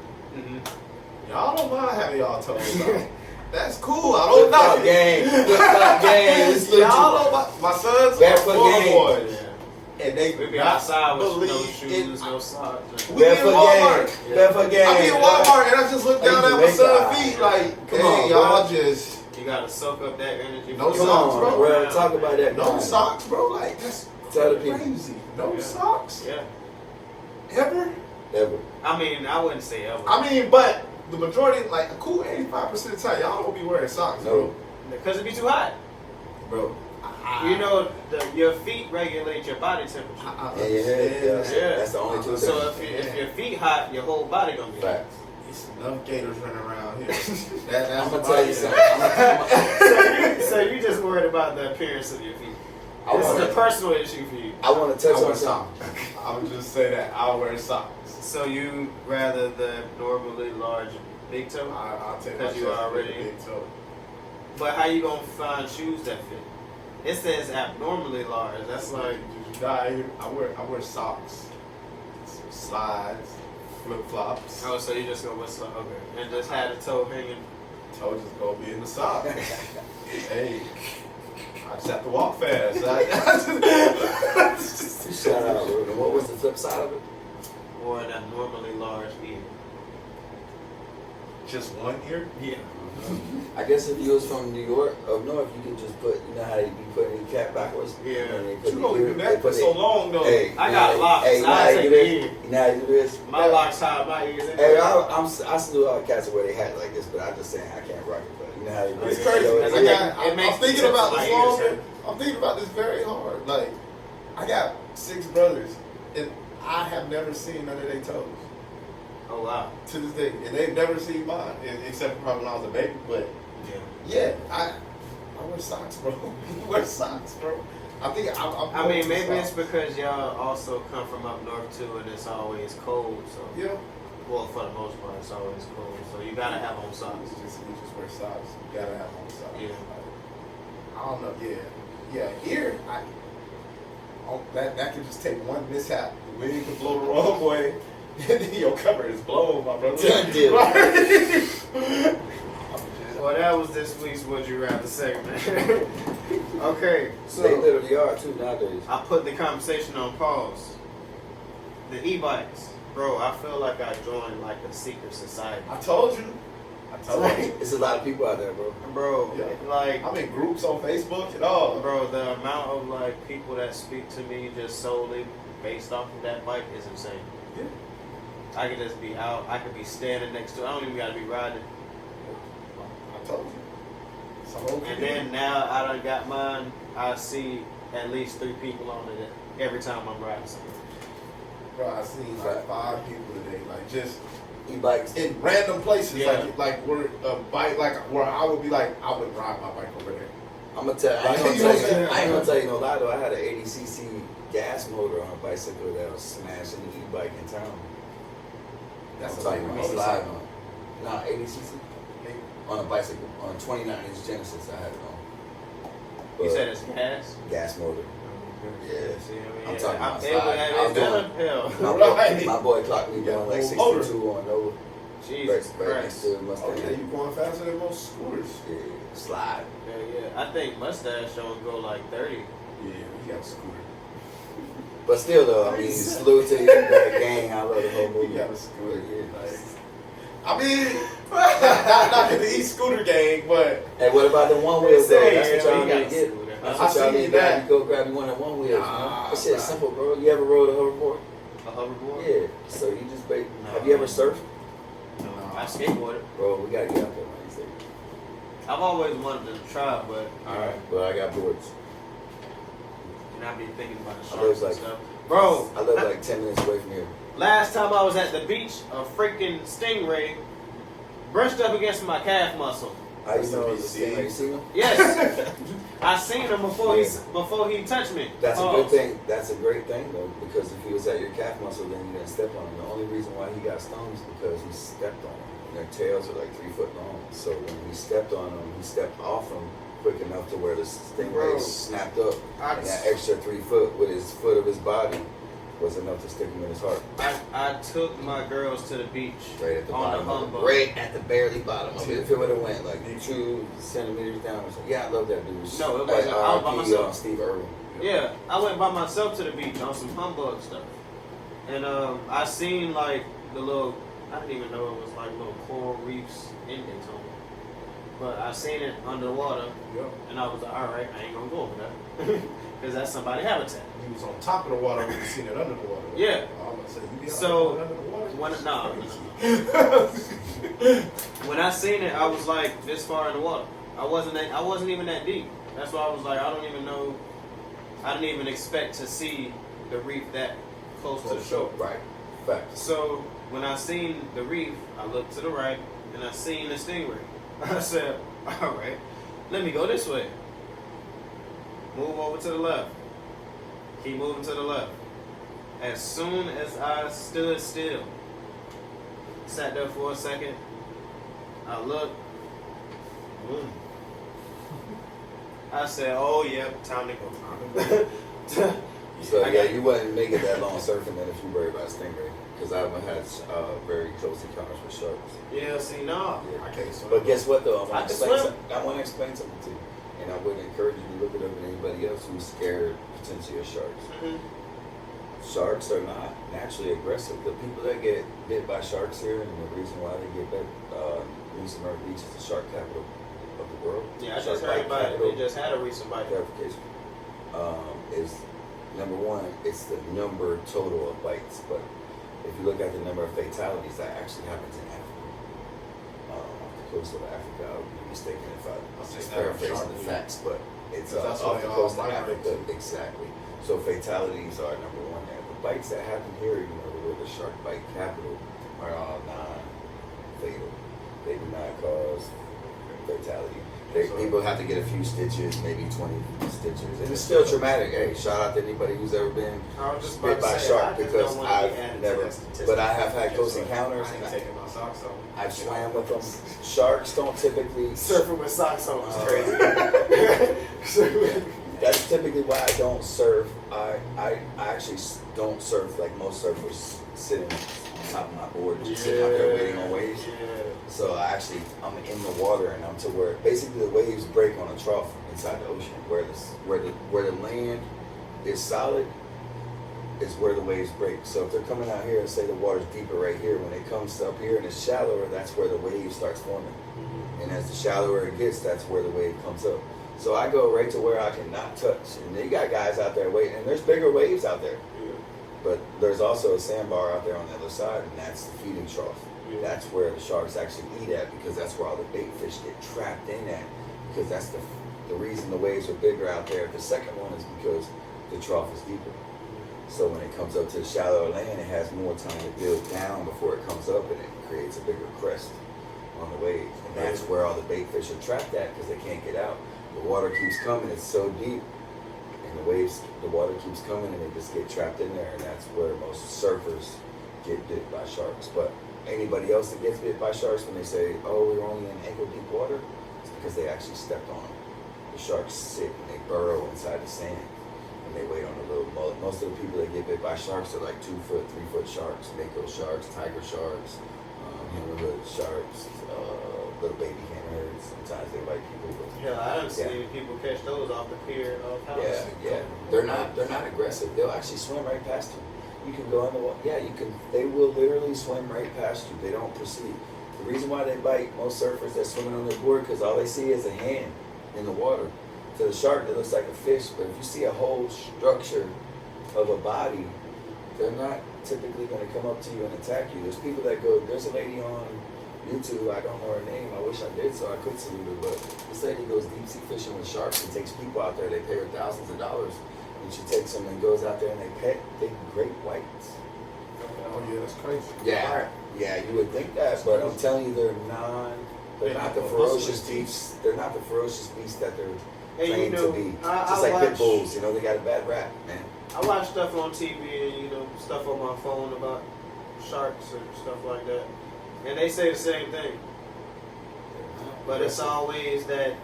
Y'all don't mind having y'all toes out. That's cool. I don't know. Flip-flop gang. Flip-flop gang. We salute Y'all you. know my sons Barefoot are gang. boys. Yeah. And they We be not outside with no believe shoes, in- no socks. We be in Barefoot Walmart. gang. Barefoot gang. I be in Walmart and I just look down Hey, at my Jamaica. son's feet like, Come dang, on, y'all bro. just You gotta soak up that energy. No from Come socks, on, bro. bro. Talk about that. no man. socks, bro. Like that's Tell the people. crazy. No Yeah. socks Yeah. ever. Ever. I mean, I wouldn't say ever. I mean, but the majority, like a cool 85% of the time, y'all don't be wearing socks, No. Because it'd be too hot. Bro. You know, your feet regulate your body temperature. Yeah, your head. Yeah. Yeah. That's the only two things. So if your feet hot, your whole body gonna be hot. Facts. It's enough gators running around here. That's I'm gonna my tell you something. So you just worried about the appearance of your feet. I This is wanna- a personal issue for you. I want to touch I on wear something. socks. I would just say that I wear socks. So you rather the normally large big toe? I'll take my Because you chest already- with a big toe. But how you gonna find shoes that fit? It says abnormally large. That's like I wear socks, slides, flip flops. oh, so you just go with some okay, and just had the toe hanging. Toe just gonna be in the sock. Hey, I just have to walk fast. Shout out, bro. And what was the flip side of it? Or an abnormally large ear. Just one ear. Yeah. I guess if you was from New York, up north, you can just put, you know how they be putting your cap backwards? Yeah. And they put You the only ear- do they that for put so it- long though. Hey, I got hey, locks. Hey, I now you take do this. ear. You know how you do this? My locks high, my ears. Hey, I still all cats where they had like this, but I'm just saying I can't rock it. But you know how you do It's it. crazy. So, It I'm makes thinking the about tips of this my ears longer. hurt. I'm thinking about this very hard. Like, I got 6 brothers, and I have never seen none of their toes Oh wow. to this day, and they've never seen mine, except for probably when I was a baby. But Yeah. yeah, I wear socks, bro. You wear socks, bro. I think I'm I mean, going maybe to it's socks. because y'all also come from up north too, and it's always cold. So, Yeah. well, for the most part, it's always cold. So you gotta have on socks. We just wear socks. You gotta have on socks. Yeah. I don't know. Yeah. Here, that could just take one mishap. The wind could blow the wrong way. Your cover is blown, my brother. Done deal. Well, that was this week's Would You Rather segment. Okay, They so literally are too nowadays. I put the conversation on pause. The e-bikes, bro. I feel like I joined like a secret society, I told you. It's a lot of people out there, bro. bro. Yeah. Like, I'm in groups on Facebook and all. bro, the amount of like people that speak to me just solely based off of that bike is insane. Yeah. I could just be out. I could be standing next to. I don't even gotta be riding. I told you. It's a whole And then now I done got mine. I see at least 3 people on it every time I'm riding something. bro, I seen like 5 people today, like just E-bikes. in random places, Yeah. like where a bike, like where I would be like, I would ride my bike over there. I'm gonna tell. I ain't You gonna know tell what I'm you. saying? I ain't gonna tell you no lie though. I had an 80cc gas motor on a bicycle that was smashing the e-bike in town. That's I'm a talking big about slide motorcycle. on. Nah, 80cc on a bicycle on a 29-inch Genesis. I had it on. You But said it's gas. gas motor. Yeah. See, I mean, I'm talking about it would slide. have I was been doing- hell. My boy, my boy clocked me Yeah, down like full motor. 62 on over. Jesus Right next Christ. to the Mustang. Okay, you going faster than most scooters. Yeah, slide. Yeah. I think mustache don't go like 30. Yeah, we got a scooter. But still though, I mean, salute to you, that gang. I love the whole movie. We got a scooter. Yeah. Like, I mean, not in the e-scooter gang, but Hey, what about the one wheels though? Say, That's what yeah, y'all we got need to a get. scooter. That's I what y'all seen need to grab. that. You go grab you one of one wheels. Nah, That shit's bruh. simple, bro. You ever rode a hoverboard? A hoverboard? Yeah. So you just No. have you ever surfed? No, I skateboarded. Bro, we gotta get out there one of these days. I've always wanted to try, but But I got boards. and I be thinking about I live sharks and like- stuff. Bro, I live like 10 minutes away from here. last time I was at the beach, a freaking stingray brushed up against my calf muscle. How you know the stingray? You seen them? Yes, I seen him before he touched me. That's a Pause. good thing. That's a great thing though, because if he was at your calf muscle, then you didn't step on him. The only reason why he got stung is because he stepped on him. And their tails are like 3 foot long. So when he stepped on him, he stepped off him quick enough to where the stingray Bro, snapped up. I- And that extra 3 foot with his foot of his body was enough to stick him in his heart. I took my girls to the beach Right at the on bottom. the humbug. Right at the barely bottom of it. If it would have went like 2 centimeters down or something. Yeah, I love that dude. No, it wasn't. I was by myself. Steve Irwin. Yeah, I went by myself to the beach on some humbug stuff. And I seen like the little, I didn't even know it was like little coral reefs in Daytona. But I seen it under the water, and I was like, all right, I ain't gonna go over there. Because that's somebody's habitat. You was on top of the water when you seen it under the water. Yeah. I was gonna say, you be So, under the water? When I seen it, I was like this far in the water. I wasn't even that deep. That's why I was like, I don't even know. I didn't even expect to see the reef that close to the shore. Right. Fact. So when I seen the reef, I looked to the right and I seen the stingray. I said, all right, let me go this way. Move over to the left. Keep moving to the left. As soon as I stood still, sat there for a second, I looked. I said, oh yeah, time to go. So yeah, you wouldn't make it that long surfing then if you worry about stingray. Because I've had very close encounters with sharks. Yeah, see, no. Yeah. I can't swim. But guess what though? I I can swim. want to explain something to you. And I wouldn't encourage you to look it up with anybody else who's scared potentially of sharks. Mm-hmm. Sharks are not naturally aggressive. The people that get bit by sharks here, and the reason why they get bit, Newsom Beach is the shark capital of the world. Yeah, I Shark just heard bite about it. capital. They just had a recent bite. Clarification. Is number one, it's the number total of bites, but if you look at the number of fatalities, that actually happens in Africa. Off the coast of Africa, I would be mistaken if I was just paraphrasing the facts, but it's That's off why the they all coast of migrate Africa. to. Exactly. So fatalities are number one there. The bites that happen here, you know, we're the shark bite capital, are all non-fatal. They do not cause fatality. People have to get a few stitches, maybe 20 stitches, and it's still traumatic. Hey, shout out to anybody who's ever been I was just bit about by to a say, shark I just because don't want to be I've added to never, that statistic. but I have had close encounters. I ain't And taking my socks off. I've swam with them. Sharks don't typically Surfing with socks on was crazy. That's typically why I don't surf. I actually don't surf like most surfers, sitting on top of my board, just sitting out there waiting on waves. So I'm in the water, and I'm to where basically the waves break on a trough inside the ocean, where the land is solid is where the waves break. So if they're coming out here and say the water's deeper right here, when it comes up here and it's shallower, that's where the wave starts forming. And as the shallower it gets, that's where the wave comes up. So I go right to where I can not touch, and they got guys out there waiting, and there's bigger waves out there. But there's also a sandbar out there on the other side, and that's the feeding trough. That's where the sharks actually eat at, because that's where all the bait fish get trapped in at, because that's the reason the waves are bigger out there. The second one is because the trough is deeper. So when it comes up to the shallower land, it has more time to build down before it comes up, and it creates a bigger crest on the waves. And that's where all the bait fish are trapped at, because they can't get out. The water keeps coming, it's so deep, and the water keeps coming, and they just get trapped in there, and that's where most surfers get bit by sharks. But anybody else that gets bit by sharks, when they say, oh, we're only in ankle deep water, it's because they actually stepped on them. The sharks sit and they burrow inside the sand, and they wait on a little mullet. Most of the people that get bit by sharks are like 2 foot, 3 foot sharks, mako sharks, tiger sharks, hammerhead sharks, little baby hammerheads. Sometimes they bite people. Yeah, I done seen people catch those off the pier of house. Yeah. They're not aggressive. They'll actually swim right past you. You can go in the water. Yeah, you can. They will literally swim right past you. They don't proceed. The reason why they bite most surfers that swimming on their board, because all they see is a hand in the water. To the shark, it looks like a fish, but if you see a whole structure of a body, they're not typically going to come up to you and attack you. There's people that go. There's a lady on YouTube, I don't know her name, I wish I did so I could see her, but this lady goes deep sea fishing with sharks and takes people out there, they pay her thousands of dollars, and she takes them and goes out there and they pet big great whites. Oh yeah, that's crazy. Yeah, you would think that, but I'm telling you, they're not the ferocious beasts. They're not the ferocious beasts that they're trained to be. Just like pit bulls, they got a bad rap, man. I watch stuff on TV and stuff on my phone about sharks and stuff like that. And they say the same thing, but it's always that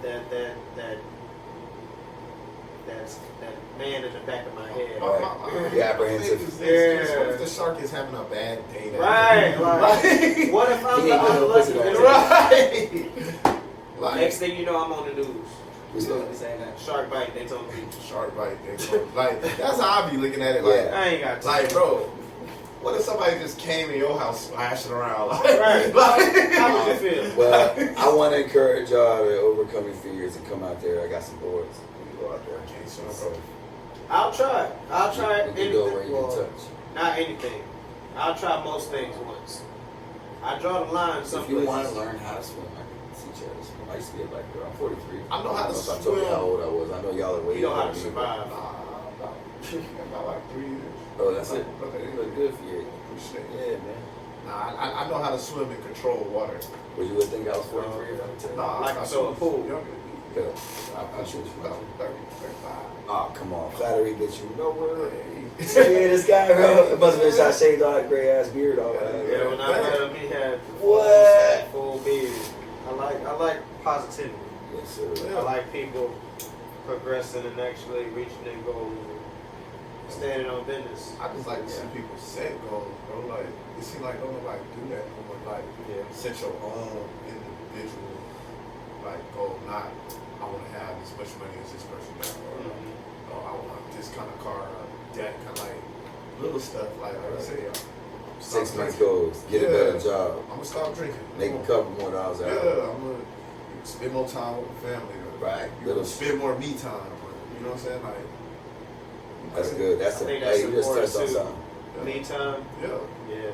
that man in the back of my head. The apprehensive. What if the shark is having a bad day? Right. Like, what if I'm the unlucky? Right. Like, Next thing you know, I'm on the news. We supposed to be saying that. Shark bite, Daytona Beach. shark bite. Like, that's how I be looking at it. Like, Yeah. I ain't got time. like, bro, what if somebody just came in your house splashing around? Like, Right. like, How would you feel? Well, I want to encourage y'all to overcome your fears and come out there. I got some boards. We can go out there. Okay, so, bro. I'll try. I'll try We can go where anything. you can Well, touch. not anything. I'll try most things once. I draw the line some If you want to places. learn how to swim, I can teach you how to swim. I used to be a black girl. I'm 43. I know how to if I told you swim. how old I was. I know y'all are way You know how older to than me. survive. About like 3 years. Oh, that's it. Okay. You look good for you. Appreciate it. Yeah, man. Nah, I know how to swim and control water. Would you would think I was 43 if I tell you? Nah, Like I so a pool. Younger. Yeah. I shoot about 30, 35. Oh, come on. Flattery gets you nowhere. Hey. Yeah, this guy, bro. It must have been I shaved all that gray ass beard off. Yeah, when I met him, he had What? full beard. I like positivity. Yes, sir. I like people progressing and actually reaching their goals and standing on business. I just like to see people set goals, bro. Like, it seems like don't nobody do that no more. Like, Yeah. set your own individual, like, goal. Not, I want to have as much money as this person got, or oh, I want this kind of car, or that kind of like little stuff. Like I say, 6 months goals. Get a better job. I'm gonna stop drinking. Make a couple more dollars out. Yeah, I'm gonna spend more time with my family. Right. You know, spend more me time. You know what I'm saying? Like, That's good. That's I it. think that's Hey, you just important touched on too. something. Me time. Yeah. Yeah.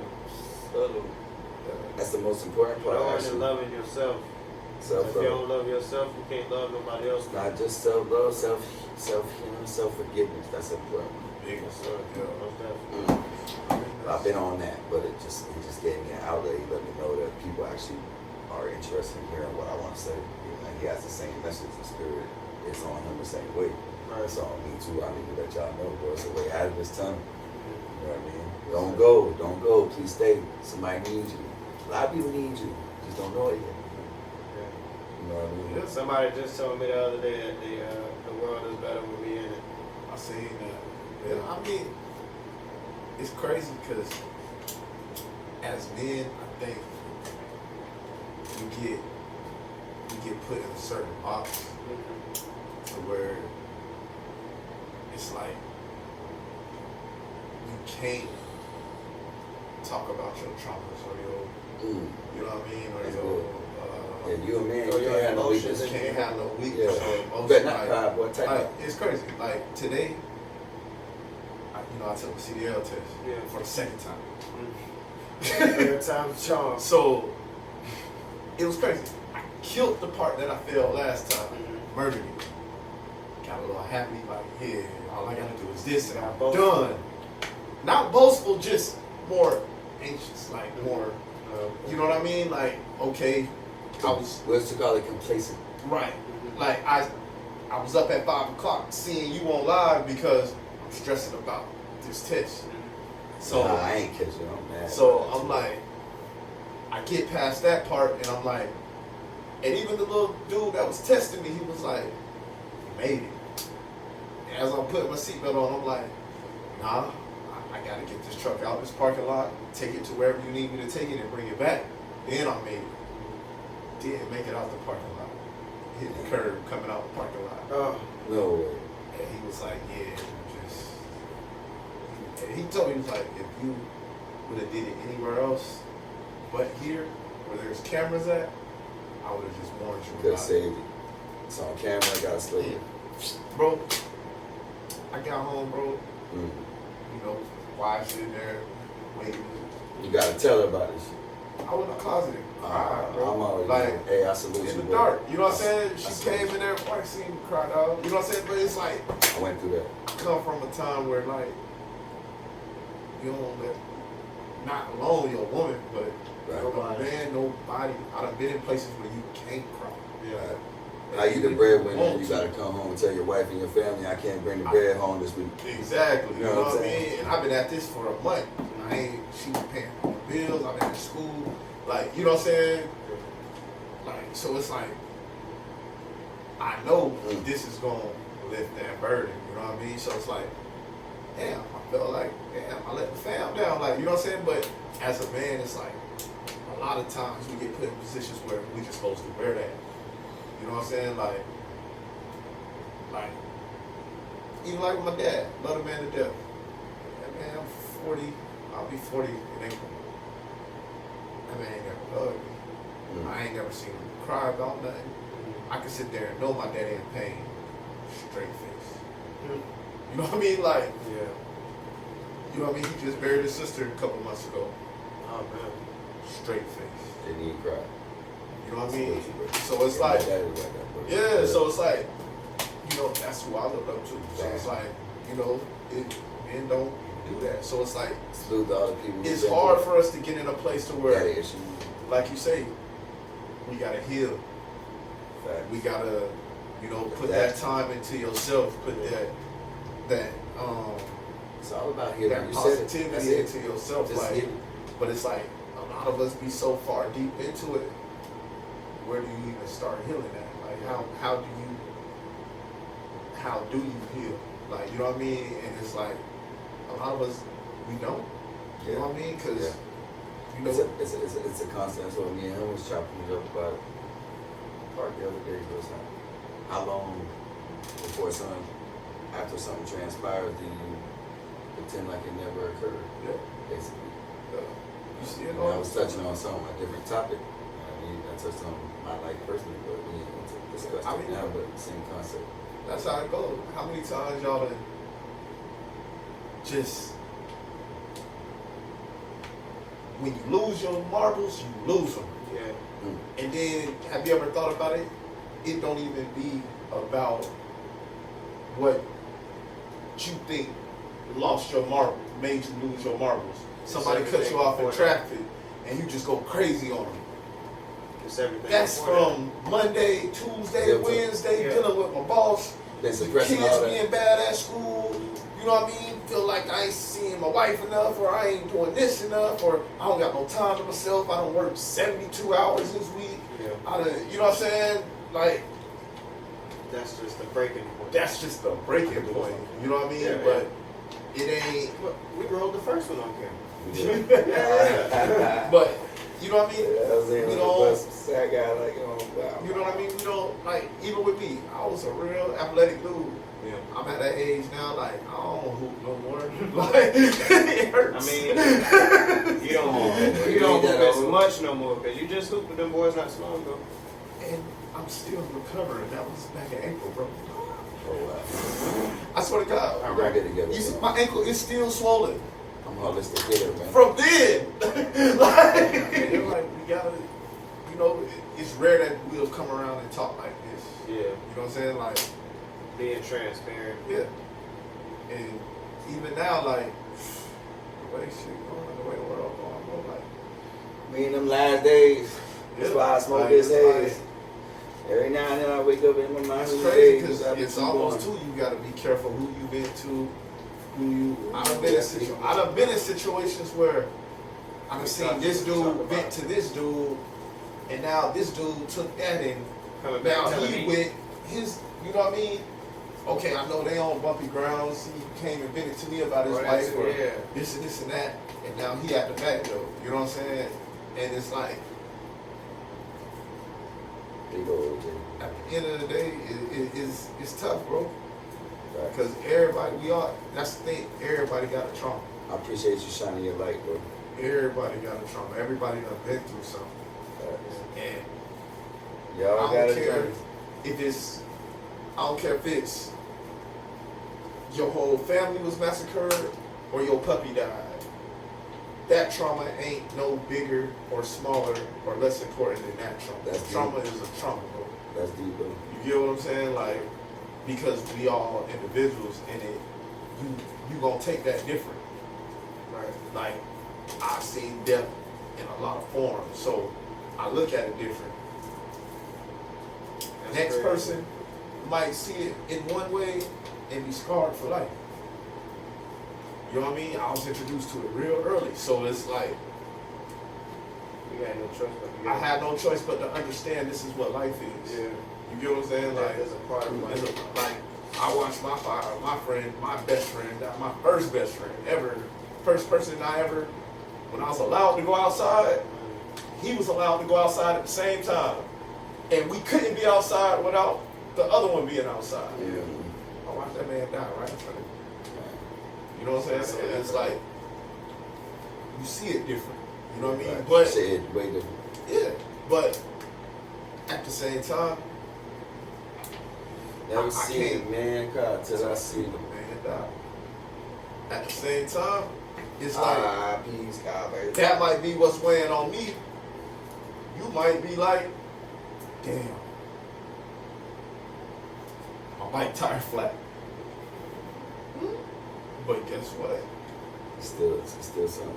That's the most important part. Knowing and Actually. loving yourself. If you Self-love. don't love yourself, you can't love nobody else. Not just self-love, self-healing, self-forgiveness. That's important. Big Yes, sir. Yeah. Most definitely. I've been on that, but it just gave me an outlet. He let me know that people actually are interested in hearing what I want to say. And he has the same message. The spirit is on him the same way. Right. So me too. I need to let y'all know, bro. It's a way out of this tunnel. You know what I mean? Don't go. Please stay. Somebody needs you. A lot of people need you. Just don't know it yet. You know what I mean? Yeah. Somebody just told me the other day that the world is better when we in it. I seen that. Yeah, I mean, it's crazy because as men, I think we get put in a certain box to where it's like you can't talk about your traumas or your, you know what I mean, or That's your. Yeah, you a man. Oh, You your can't have no emotions weakness. Can't have no weakness Yeah. or You emotion. better not Like, cry, boy. Take like, it. it's crazy. Like today, I took a CDL test Yeah. for the second time. Every time charm. So it was crazy. I killed the part that I failed last time. Murdered it. Got a little happy, like, yeah, all I gotta do is this and I'm Boastful. done. Not boastful, just more anxious, like more, you know what I mean? Like, okay, I was What's to call it complacent? right. Like I was up at 5 o'clock seeing you on live because I'm stressing about this test. So Nah, I ain't catching. I'm mad. So I'm like, I get past that part and I'm like, and even the little dude that was testing me, he was like, you made it. And as I'm putting my seatbelt on, I'm like, nah, I gotta get this truck out of this parking lot, take it to wherever you need me to take it and bring it back. Then I made it. Didn't make it out the parking lot. Hit the curb coming out the parking lot. Oh, No way. And he was like, yeah, and he told me, he was like, if you would have did it anywhere else but here, where there's cameras at, I would have just warned you Could about have it. saved it. It's on camera. I gotta slay it. Bro, I got home, bro, Mm. you know, wife sitting there waiting. You gotta tell her about this. I was in the closet and cried, bro. I'm always like, hey, I salute you. in the bro. dark. You know what I'm I saying? She salute came you. in there, wife seen me cry, dog. You know what I'm saying? But it's like, I went through that. I come from a time where, like, you don't let, not alone your woman, but Right. Nobody. man, nobody. I done been in places where you can't cry. Right. Now you the breadwinner, and you gotta come home and tell your wife and your family, I can't bring the bread home this week. Exactly. You You know know what I what I'm mean? And I've been at this for a month. I ain't, she was paying all the bills. I've been at school. Like, you know what I'm saying? Like, so it's like, I know this is going to lift that burden. You know what I mean? So it's like, damn, I felt like, damn, I let the fam down. Like, you know what I'm saying? But as a man, it's like, a lot of times we get put in positions where we just supposed to bear that. You know what I'm saying? Like, even like with my dad, love the man to death. That man, I'm 40, I'll be 40 in April. That man ain't never loved me. I ain't never seen him cry about nothing. I can sit there and know my daddy in pain, straight face. You know what I mean? Like, Yeah. you know what I mean? He just buried his sister a couple months ago. Oh man. Straight face. Didn't even cry. You know what I mean? So it's like, yeah, so it's like, you know, that's who I look up to. So it's like, you know, men don't do that. So it's like, salute to all the people. it's hard for us to get in a place to where, issues. like you say, we gotta heal. Fact. We gotta, you know, put that time into yourself. Put that it's all about healing. that You said it. positivity into yourself. Just Like, heal. but it's like a lot of us be so far deep into it. Where do you even start healing at? Like, how do you heal? Like, you know what I mean? And it's like a lot of us, we don't. You know what I mean? Because you know, it's a constant. So me and him was chopping it up about part the other day. Was how long before after something transpires do you pretend like it never occurred? Yeah. Basically. You see it And all. I was touching on a different topic. I mean, I touched on my life personally, but we ain't going to discuss it now. But same concept. That's how it goes. How many times y'all done just, when you lose your marbles, you lose them. Yeah. And then, have you ever thought about it? It don't even be about what you think lost your marble, made you lose your marbles. Somebody cuts you off in traffic, and you just go crazy on them. It's everything. That's from Monday, Tuesday, Wednesday, dealing with my boss, the kids being bad at school, you know what I mean? Feel like I ain't seeing my wife enough, or I ain't doing this enough, or I don't got no time to myself, I don't work 72 hours this week. Yeah. You know what I'm saying? Like, that's just the breaking point. that's just the breaking point, you know what I mean? Yeah, but it ain't, Look, we rolled the first one on camera. but you know what I mean? We don't, sad guy like, you know what I mean? We don't, like, even with me, I was a real athletic dude. Yeah. I'm at that age now, like, I don't hoop no more. Like, it hurts. I mean, you don't hoop as much no more because you just hooped with them boys not so long ago. And I'm still recovering. That was back in April, bro. Oh, wow. I swear to God. I'm right together. You see, my ankle is still swollen. I'm holistic hitter, man. From then. like, we gotta, you know, it's rare that we'll come around and talk like this. Yeah. You know what I'm saying? Like, Being transparent. yeah. And even now, like, the way shit going, the way the world going, bro, like, Me in them last days. That's why I smoke this haze. Every now and then I wake up in my mind. It's crazy because it's almost too, you gotta be careful who you into, who you. I've been in situations where I've seen this dude vent to this dude, and now this dude took that and now he with his, you know what I mean? Okay, I know they on bumpy grounds. He came and vented to me about his wife or this and that, and now he at the back though. You know what I'm saying? And it's like, at the end of the day, it's tough, bro. Because everybody, that's the thing, everybody got a trauma. I appreciate you shining your light, bro. Everybody got a trauma. Everybody done been through something. And Y'all I don't care if it's your whole family was massacred or your puppy died. That trauma ain't no bigger or smaller or less important than that trauma. Trauma is a trauma, bro. That's deep, bro. You get what I'm saying? Like, because we all individuals and you gonna take that different. Right? Like, I've seen death in a lot of forms, so I look at it different. The next person might see it in one way and be scarred for life. You know what I mean? I was introduced to it real early, so it's like You had no choice but to I had no choice but to understand this is what life is. Yeah. You get what I'm saying? Like, there's a part of life. like I watched my friend, my best friend, my first best friend ever, first person I ever, when I was allowed to go outside, he was allowed to go outside at the same time. And we couldn't be outside without the other one being outside. Yeah. I watched that man die right in front of me. You know what I'm saying? So it's like, you see it different. You know what I mean? But see it way different. yeah, but at the same time, Never seen a man cry till I see him. man die. At the same time, it's like peace, God, baby. that might be what's weighing on me. You might be like, damn, my bike tire flat. But guess what? It's still something.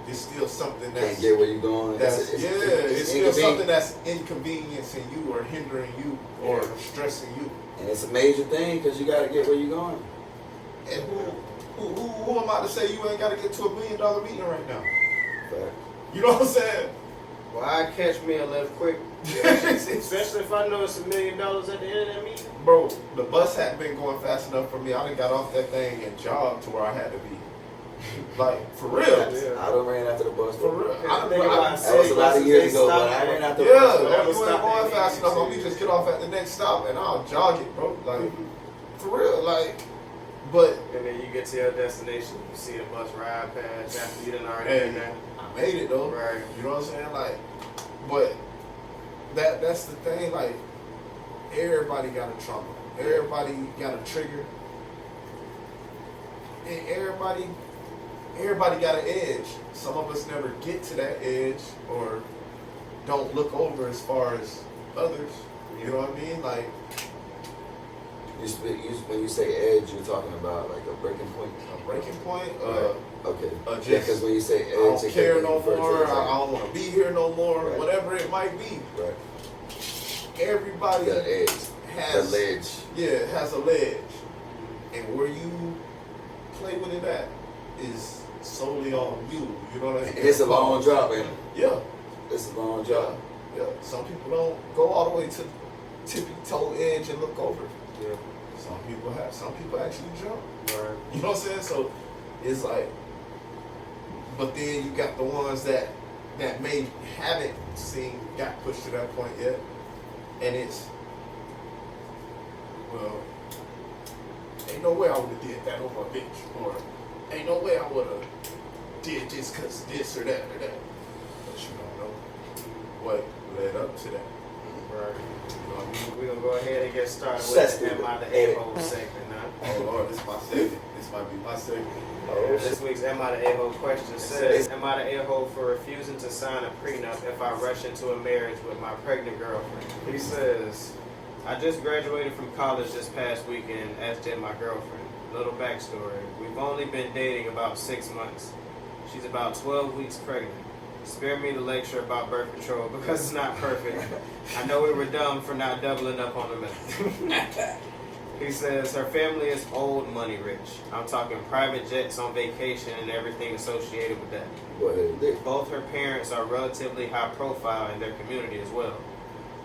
It's still something Can't that's get where you going. it's still something that's inconveniencing you or hindering you or stressing you. And it's a major thing because you got to get where you're going. And who am I to say you ain't got to get to $1 billion meeting right now? Fact. You know what I'm saying? Well, I catch me and live quick. Especially if I know it's $1 million at the end of that meeting. Bro, the bus hadn't been going fast enough for me. I done got off that thing and jogged to where I had to be. Like, for real. Yeah. I done ran after the bus. For real. I think about That was a lot of years ago, but I ran after the Yeah, bus. you Never ain't stop going that fast enough. meeting. You just get off at the next stop and I'll jog it, bro. Like, for real. Like, but And then you get to your destination, you see the bus ride past after you done already hey, been there. I made it though. Right. You know what I'm saying? Like, but that's the thing. Like, everybody got a trauma. Everybody got a trigger. And everybody got an edge. Some of us never get to that edge or don't look over as far as others. You know what I mean? Like, When you say edge, you're talking about like a breaking point. a breaking point. Okay. Just, Because when you say edge, I don't it care can be no referred to more. as I like- don't want to be here no more. Right. Whatever it might be. Right. Everybody The edge. has The ledge. Yeah, it has a ledge. And where you play with it at is solely on you. You know what I mean? And it's a long drop, man. Yeah. It's a long Yeah. drop. Yeah. Some people don't go all the way to the tippy toe edge and look over. Yeah. Some people have. Some people actually jump. Right. You know what I'm saying? So it's like, but then you got the ones that haven't got pushed to that point yet, and it's, well, ain't no way I would have did that over a bitch, or ain't no way I would have did this because this or that or that. But you don't know what led up to that. Right. You know what I mean? We're going to go ahead and get started That's with the good. Am I the A-hole segment now. Oh Lord, this is my segment. This might be my segment. This week's Am I the A-hole question says, am I the A-hole for refusing to sign a prenup if I rush into a marriage with my pregnant girlfriend? He says, I just graduated from college this past weekend, as did my girlfriend. Little backstory. We've only been dating about 6 months. She's about 12 weeks pregnant. Spare me the lecture about birth control because it's not perfect. I know we were dumb for not doubling up on the method. He says her family is old money rich. I'm talking private jets on vacation and everything associated with that. Go ahead, Dick. Both her parents are relatively high profile in their community as well.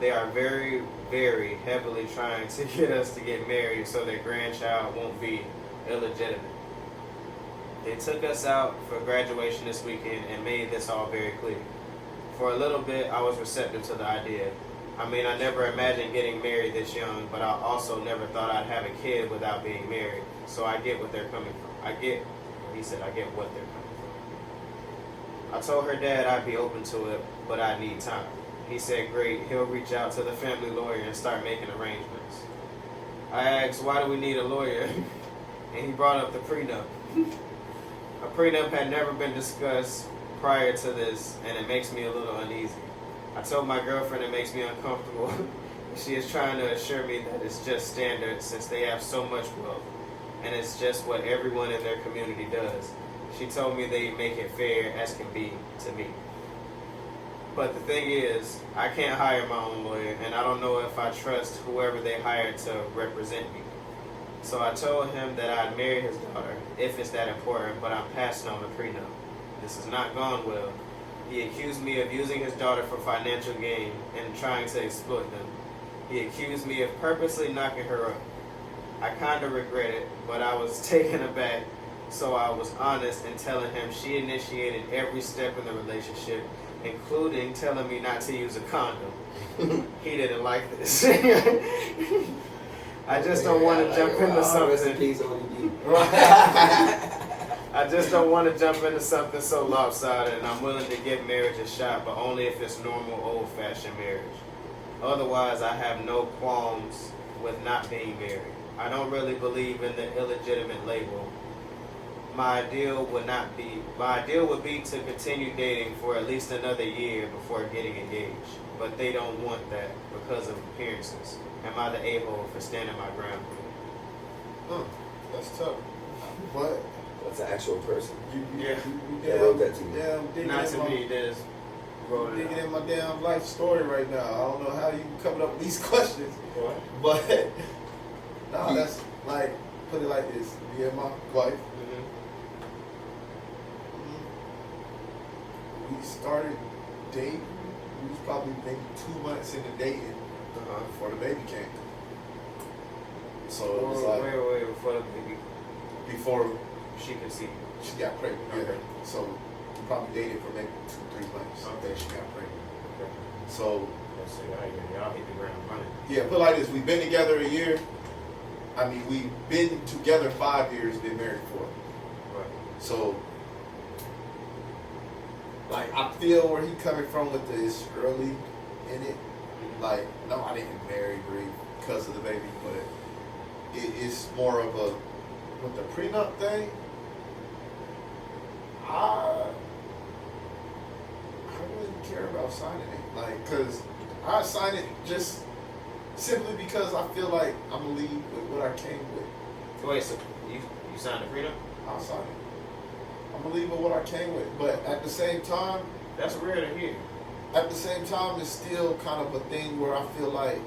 They are very, very heavily trying to get us to get married so their grandchild won't be illegitimate. They took us out for graduation this weekend and made this all very clear. For a little bit, I was receptive to the idea. I mean, I never imagined getting married this young, but I also never thought I'd have a kid without being married. So I get what they're coming from. I get what they're coming from. I told her dad I'd be open to it, but I need time. He said, great, he'll reach out to the family lawyer and start making arrangements. I asked, why do we need a lawyer? And he brought up the prenup. A prenup had never been discussed prior to this, and it makes me a little uneasy. I told my girlfriend it makes me uncomfortable. She is trying to assure me that it's just standard since they have so much wealth, and it's just what everyone in their community does. She told me they make it fair as can be to me. But the thing is, I can't hire my own lawyer, and I don't know if I trust whoever they hire to represent me. So I told him that I'd marry his daughter, if it's that important, but I'm passing on the prenup. This has not gone well. He accused me of using his daughter for financial gain and trying to exploit them. He accused me of purposely knocking her up. I kind of regret it, but I was taken aback. So I was honest in telling him she initiated every step in the relationship, including telling me not to use a condom. He didn't like this. I just don't want to jump into something. I just don't want to jump into something so lopsided, and I'm willing to give marriage a shot, but only if it's normal, old-fashioned marriage. Otherwise, I have no qualms with not being married. I don't really believe in the illegitimate label. My ideal would be to continue dating for at least another year before getting engaged. But they don't want that because of appearances. Am I the a-hole for standing my ground? That's tough. But That's an actual person. Yeah. They wrote that to you. Not to me, there's digging in my damn life story right now. I don't know how you coming up with these questions. What? But nah, that's like, put it like this. Me and my wife, we started dating. We was probably maybe 2 months into dating before the baby came. So it was like wait, before the baby, before she conceived. she got pregnant. Okay. Yeah. So we probably dated for maybe 2-3 months. Okay. Then she got pregnant. Okay. So Let's see, y'all hit the ground running. yeah, put it like this. We've been together a year. I mean, we've been together 5 years, been married 4. Right. So, like, I feel where he coming from with this early in it. Like, no, I didn't marry Bree because of the baby, but it's more of a, with the prenup thing, I wouldn't care about signing it. Like, because I sign it just simply because I feel like I'm going to leave with what I came with. Wait, so you signed a prenup? I'll sign it. I'm going to leave with what I came with. But at the same time, That's rare to hear. at the same time, it's still kind of a thing where I feel like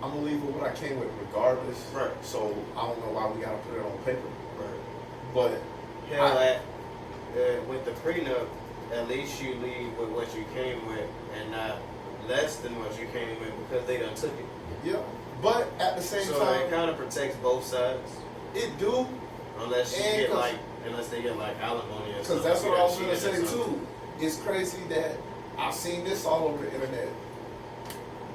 I'm going to leave with what I came with regardless. Right. So I don't know why we got to put it on paper. Right. But Hell, with the prenup, at least you leave with what you came with and not less than what you came with because they done took it. yeah. But at the same So time, it kind of protects both sides, it do. unless And they get 'cause- alimony or Because something. that's You what I got was going to cheated or say something. too. It's crazy that I've seen this all over the internet.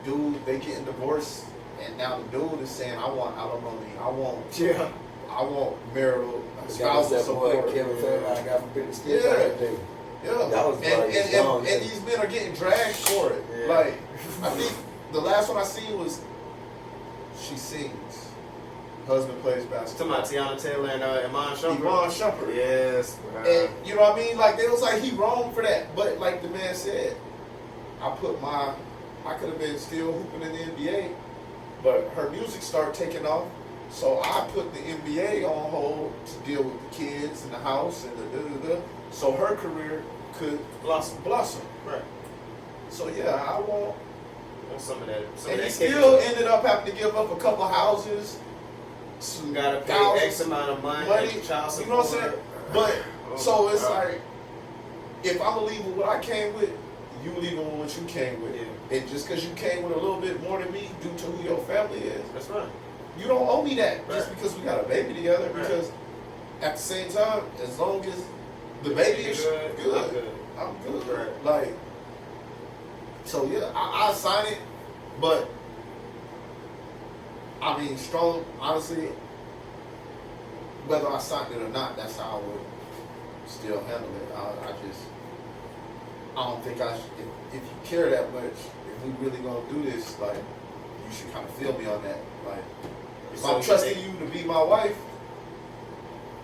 Dude, they getting divorced, and now the dude is saying, "I want alimony. I want marital spousal support." Kevin Fairline got from Britney Spears Yeah. that day. Yeah, That was probably strong, and these men are getting dragged for it. Yeah. Like, I think the last one I seen was she sings. Husband plays Talking basketball. about Tiana Taylor and Iman Shumpert. Iman Shumpert. Yes. And you know what I mean? Like, they was like, he wrong for that. But like the man said, I could have been still hooping in the NBA, but her music started taking off. So I put the NBA on hold to deal with the kids in the house and the so her career could Blossom. Right. So yeah, I want. Some of that. Some And of he that still ended up having to give up a couple houses. Some gotta pay thousands X amount of money, child support. you know what I'm saying? But Oh, so it's God. like, if I'm gonna leave with what I came with, you leaving with what you came with. Yeah. And just because you came with a little bit more than me due to who your family is, That's right. you don't owe me that just Right. because we got a baby together. Right. Because at the same time, as long as the baby is Good. good, I'm good. Right. Like, so yeah, I sign it, but I mean, strong, honestly, whether I signed it or not, that's how I would still handle it. I don't think if you care that much, if we really gonna do this, like, you should kind of feel me on that. Like, if So I'm you trusting think- you to be my wife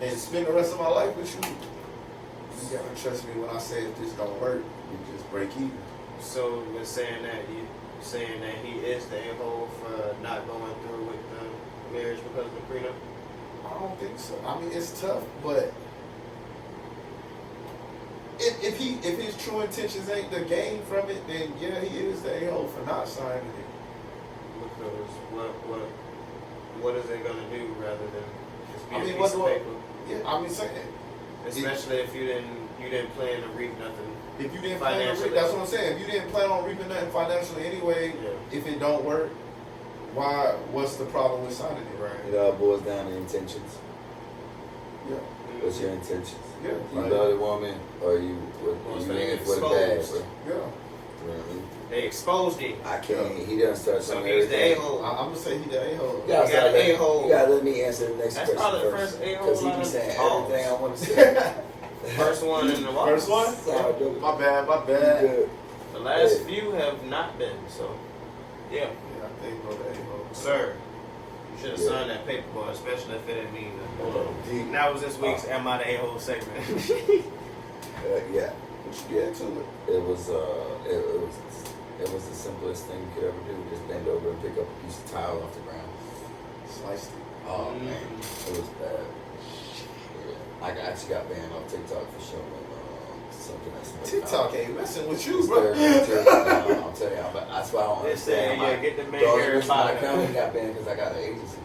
and spend the rest of my life with you, you gotta trust me when I say if this don't work, we just break even. So you're saying that he is the a-hole for not going through with the marriage because of the prenup? I don't think so. I mean, it's tough, but if his true intentions ain't the gain from it, then yeah, he is the a-hole for not signing it. Because what is it gonna do rather than just be I a mean, piece what of do I- paper? Yeah, I mean, saying Especially if you didn't plan to reap nothing. if you didn't plan on Financially. that's what I'm saying. If you didn't plan on reaping nothing financially anyway, Yeah. if it don't work, why? What's the problem with signing it? Right. It all boils down to intentions. Yeah. What's your intentions? Yeah. You love the woman, or you in it for the bag, bro? Yeah. You know what I mean? They exposed it. I can't. He doesn't start So something. he's the a-hole. I'm gonna say he the a-hole. You gotta, He got an a-hole. You gotta let me answer the next That's question probably the first. first a-hole Because he out be of saying all. everything I want to say. First one in the First one? Sorry, brother. My bad. You good. The last few have not been, so yeah. Yeah, I think no the a-hole. Sir, you should have signed that paper, boy, especially if it didn't mean nothing. Deep. And that was this week's Am I the A-hole segment. Yeah. What you get to it? It was the simplest thing you could ever do. Just bend over and pick up a piece of tile off the ground. Sliced it. Oh man, it was bad. Yeah. I actually got banned off TikTok for showing something that's TikTok ain't messing with you, bro. I'm telling you, but that's why I don't They say, understand. yeah, get the man The only here reason my by account got banned because I got an agency.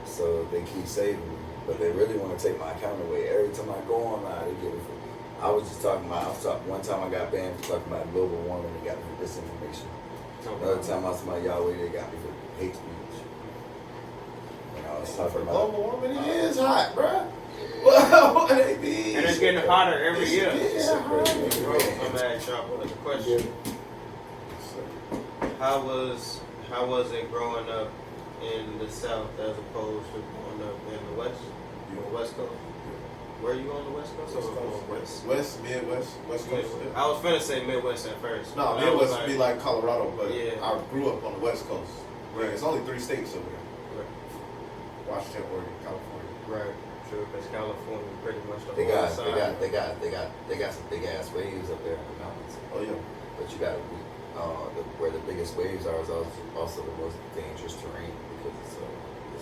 So they keep saving me, but they really want to take my account away. Every time I go online, they get me for. I was just talking about. One time I got banned for talking about global warming. They got me for disinformation. Another time I was talking about Yahweh. They got me for hate speech. And I was talking about global warming. It is hot, bro. What they mean? And it's getting hotter every year. Yeah, I'm gonna ask y'all another question. How was it growing up in the South as opposed to growing up in the West? You on the West Coast? Where are you on the West Coast? West, Midwest, West Coast. I was finna say Midwest at first. No, but Midwest like, would be like Colorado, but yeah. I grew up on the West Coast. Right. It's only 3 states over there: Right, Washington, Oregon, California. right. True, because California pretty much the they whole got side. some big ass waves up there in the mountains. Oh yeah. But you gotta be where the biggest waves are is also the most dangerous terrain because it's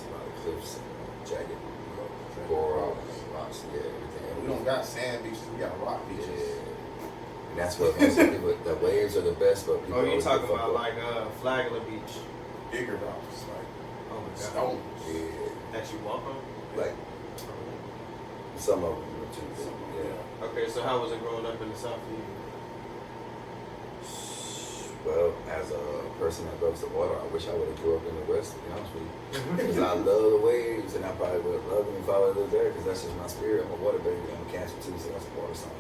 a lot of cliffs and jagged coral and rocks. Yeah, everything. We don't got sand beaches. We got rock beaches. Yeah. And that's what most people. The waves are the best, but people. Oh, you always talking get fucked about up. like Flagler Beach? Bigger rocks, like Oh my God. stones. Yeah, That you walk on? like some of them were too. Yeah. Okay, so how was it growing up in the South for you? Well, as a person that loves the water, I wish I would have grew up in the West, to be honest with you. Because I love the waves, and I probably would have loved them if I would have lived there, because that's just my spirit. I'm a water baby. I'm a Cancer too, so that's a water sign.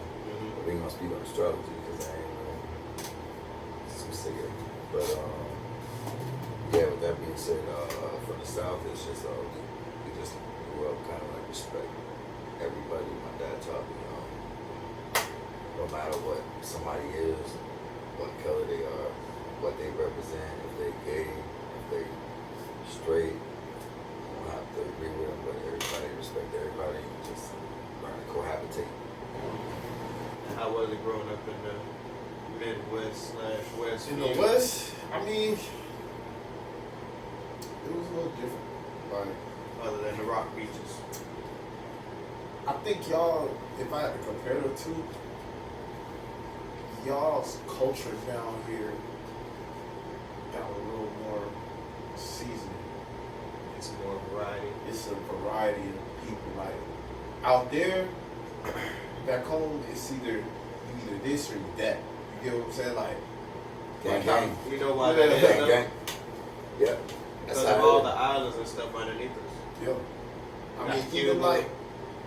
But we ain't going to speak on astrology, because I ain't too sick of it. But, yeah, with that being said, from the South, it's just, we just grew up kind of like respect everybody. My dad taught me, no matter what somebody is, what color they are, what they represent, if they gay, if they straight, you don't have to agree with them, but everybody respect everybody and just learn to cohabitate. How was it growing up in the Midwest/West? In the West, I mean, it was a little different. Like, Other than the rock beaches. I think y'all, if I had to compare the two, y'all's culture down here got a little more seasoning. It's more variety. It's a variety of people. Like out there, back home, it's either this or you that. You get what I'm saying? Like, Gang, how- gang. You know why Yeah, that is? Gang, though? gang. Yeah. Because That's of how all it the is. islands and stuff underneath us. Yeah. You I got mean, Cuba, even like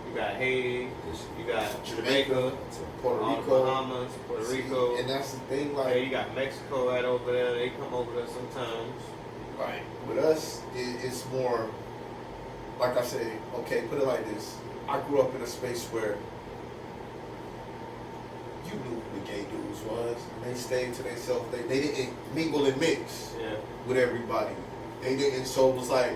you got Haiti, you got Jamaica, Puerto all the Rico, Bahamas, Puerto Rico. and that's the thing. Yeah, Like, you got Mexico right over there. They come over there sometimes. right. With us, it's more, like I say, okay, put it like this. I grew up in a space where you knew who the gay dudes was, and they stayed to themselves. They didn't mingle and mix Yeah. with everybody. They didn't, so it was like,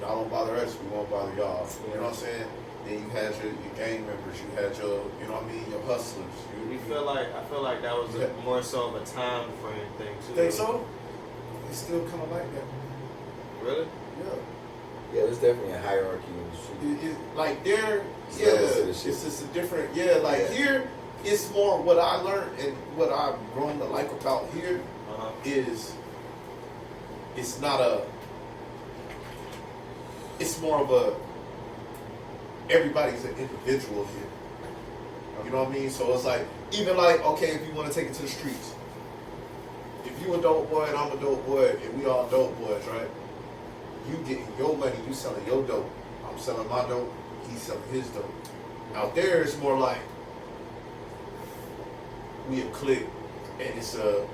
y'all don't bother us, we won't bother y'all. You know what I'm saying? Then you had your gang members, you had your, you know what I mean, your hustlers. I feel like that was more so of a time frame thing too. Think so? It's still kind of like that. Really? Yeah. Yeah, there's definitely a hierarchy in the street. Like there, It's yeah, levels to the it's shit. just a different, yeah. Like Yeah. here, it's more what I learned and what I've grown to like about here Uh-huh. is it's not a, it's more of a, everybody's an individual here. You know what I mean? So it's like, even like, okay, if you want to take it to the streets, if you a dope boy and I'm a dope boy and we all dope boys, right? You getting your money, you selling your dope. I'm selling my dope, he's selling his dope. Out there it's more like we a clique and it's a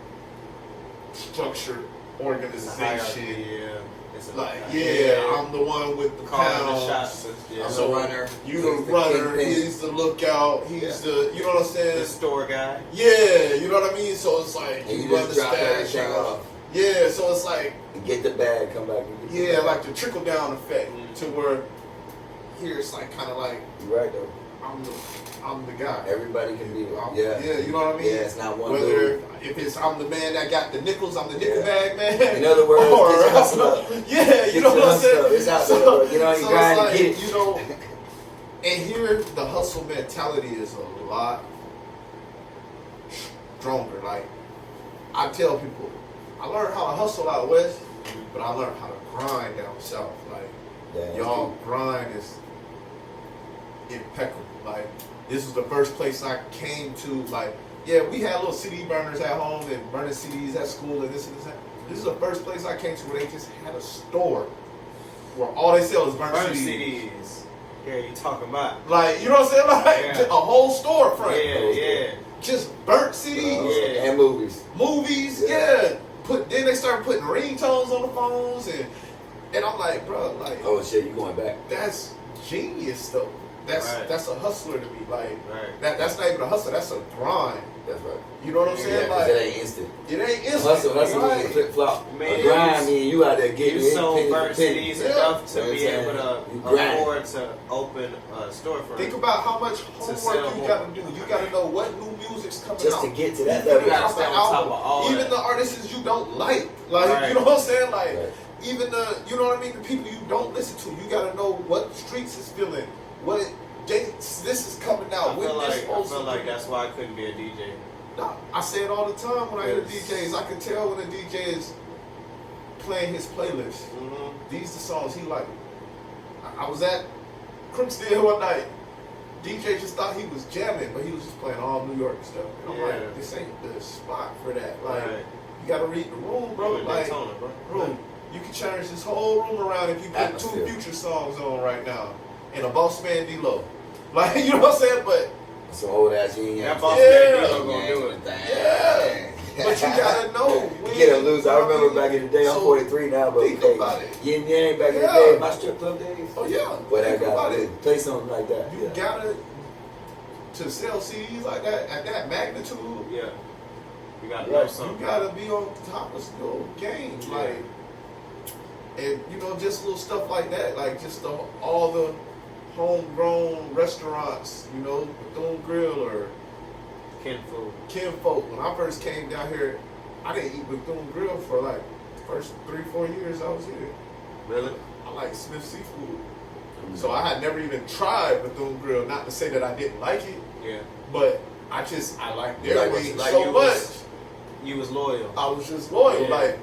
structured organization. Yeah. It's Like, I'm the one with the calling the pounds. shots. Yeah. I'm the runner. You the runner, he's the lookout, he's the, you know what I'm saying? The store guy. Yeah, you know what I mean? So it's like, And you run just the drop stash everything out. off. Yeah, so it's like, And get the bag, come back. And get the yeah, bag. like the trickle down effect Mm. to where here it's like kind of like, You're right though. I'm the guy. Everybody can be. Yeah, you know what I mean? Yeah, it's not one Whether dude. if it's I'm the man that got the nickels, I'm the nickel Yeah. bag man. In other words, Or- get your hustle up. Yeah, you Get know your what I'm hustle saying? up. It's out there, So- bro. You know, you so grind it's and get it. you know, and here the hustle mentality is a lot stronger. Like I tell people, I learned how to hustle out west, but I learned how to grind down south. Like Yeah, y'all grind is impeccable. Like this was the first place I came to. Like yeah, we had little CD burners at home and burning CDs at school and this and this. This is the first place I came to where they just had a store where all they sell is burnt Burn CDs. CDs. Yeah, you talking about? Like you know what I'm saying? Like Yeah. a whole storefront. Yeah. Just burnt CDs. Yeah. And movies. Movies, yeah. Then they started putting ringtones on the phones and I'm like, bro, like Oh shit, you going back? that's genius though. That's a hustler to me. Like Right. that's not even a hustler, that's a grind. That's right. You know what I'm saying? Yeah, 'cause Like it ain't instant. it ain't instant. Hustle right? means flip flop. Man, Grind means you out there getting You it. sold penny for burnt penny. CDs Yeah. enough to You know be what I'm able saying? You to grind. afford to open a storefront. Think about how much sell homework you more. gotta do. You gotta know what new music's coming Just out. to get to that Even level. the gotta stay on top album, of all even that. the artists you don't like Right. you know what I'm saying? Like Right. even the you know what I mean, the people you don't listen to, you gotta know what the streets is feeling, what dates this is coming out, I when feel this like supposed to be. that's why I couldn't be a DJ. Nah, I say it all the time when I hear Yes. DJs. I can tell when a DJ is playing his playlist. Mm-hmm. These the songs he like. I was at Crooksdale one night. DJ just thought he was jamming, but he was just playing all New York stuff. And I'm Yeah. like, this ain't the spot for that. Like, Right. you gotta read the room, bro. You in Like, Daytona, bro. room. You can change this whole room around if you put Atmosphere. 2 Future songs on right now. And a Boss Man D-Lo. Like, you know what I'm saying? But Some old ass yin yang. That boss Yeah. man D-Lo gonna do it. Yeah. But you gotta know when. Get a loser. I remember back in the day, I'm So, 43 now, but think hey, about it. yin yang back in the Yeah. day, my strip club days. Oh yeah. Boy, that Think about guy it. play something like that. You Yeah. gotta to sell CDs like that at that magnitude. Yeah. You gotta Yeah, know You something. gotta be on top of your game, Yeah. like, and you know, just little stuff like that, like just all the homegrown restaurants, you know, Bethune Grill or Kin food. Kinfolk. When I first came down here, I didn't eat Bethune Grill for like the first 3-4 years I was here. Really? I like Smith Seafood, so I had never even tried Bethune Grill. Not to say that I didn't like it, Yeah. but I liked You like their what wings you like, so you much. was- You was loyal. I was just loyal. Yeah. Like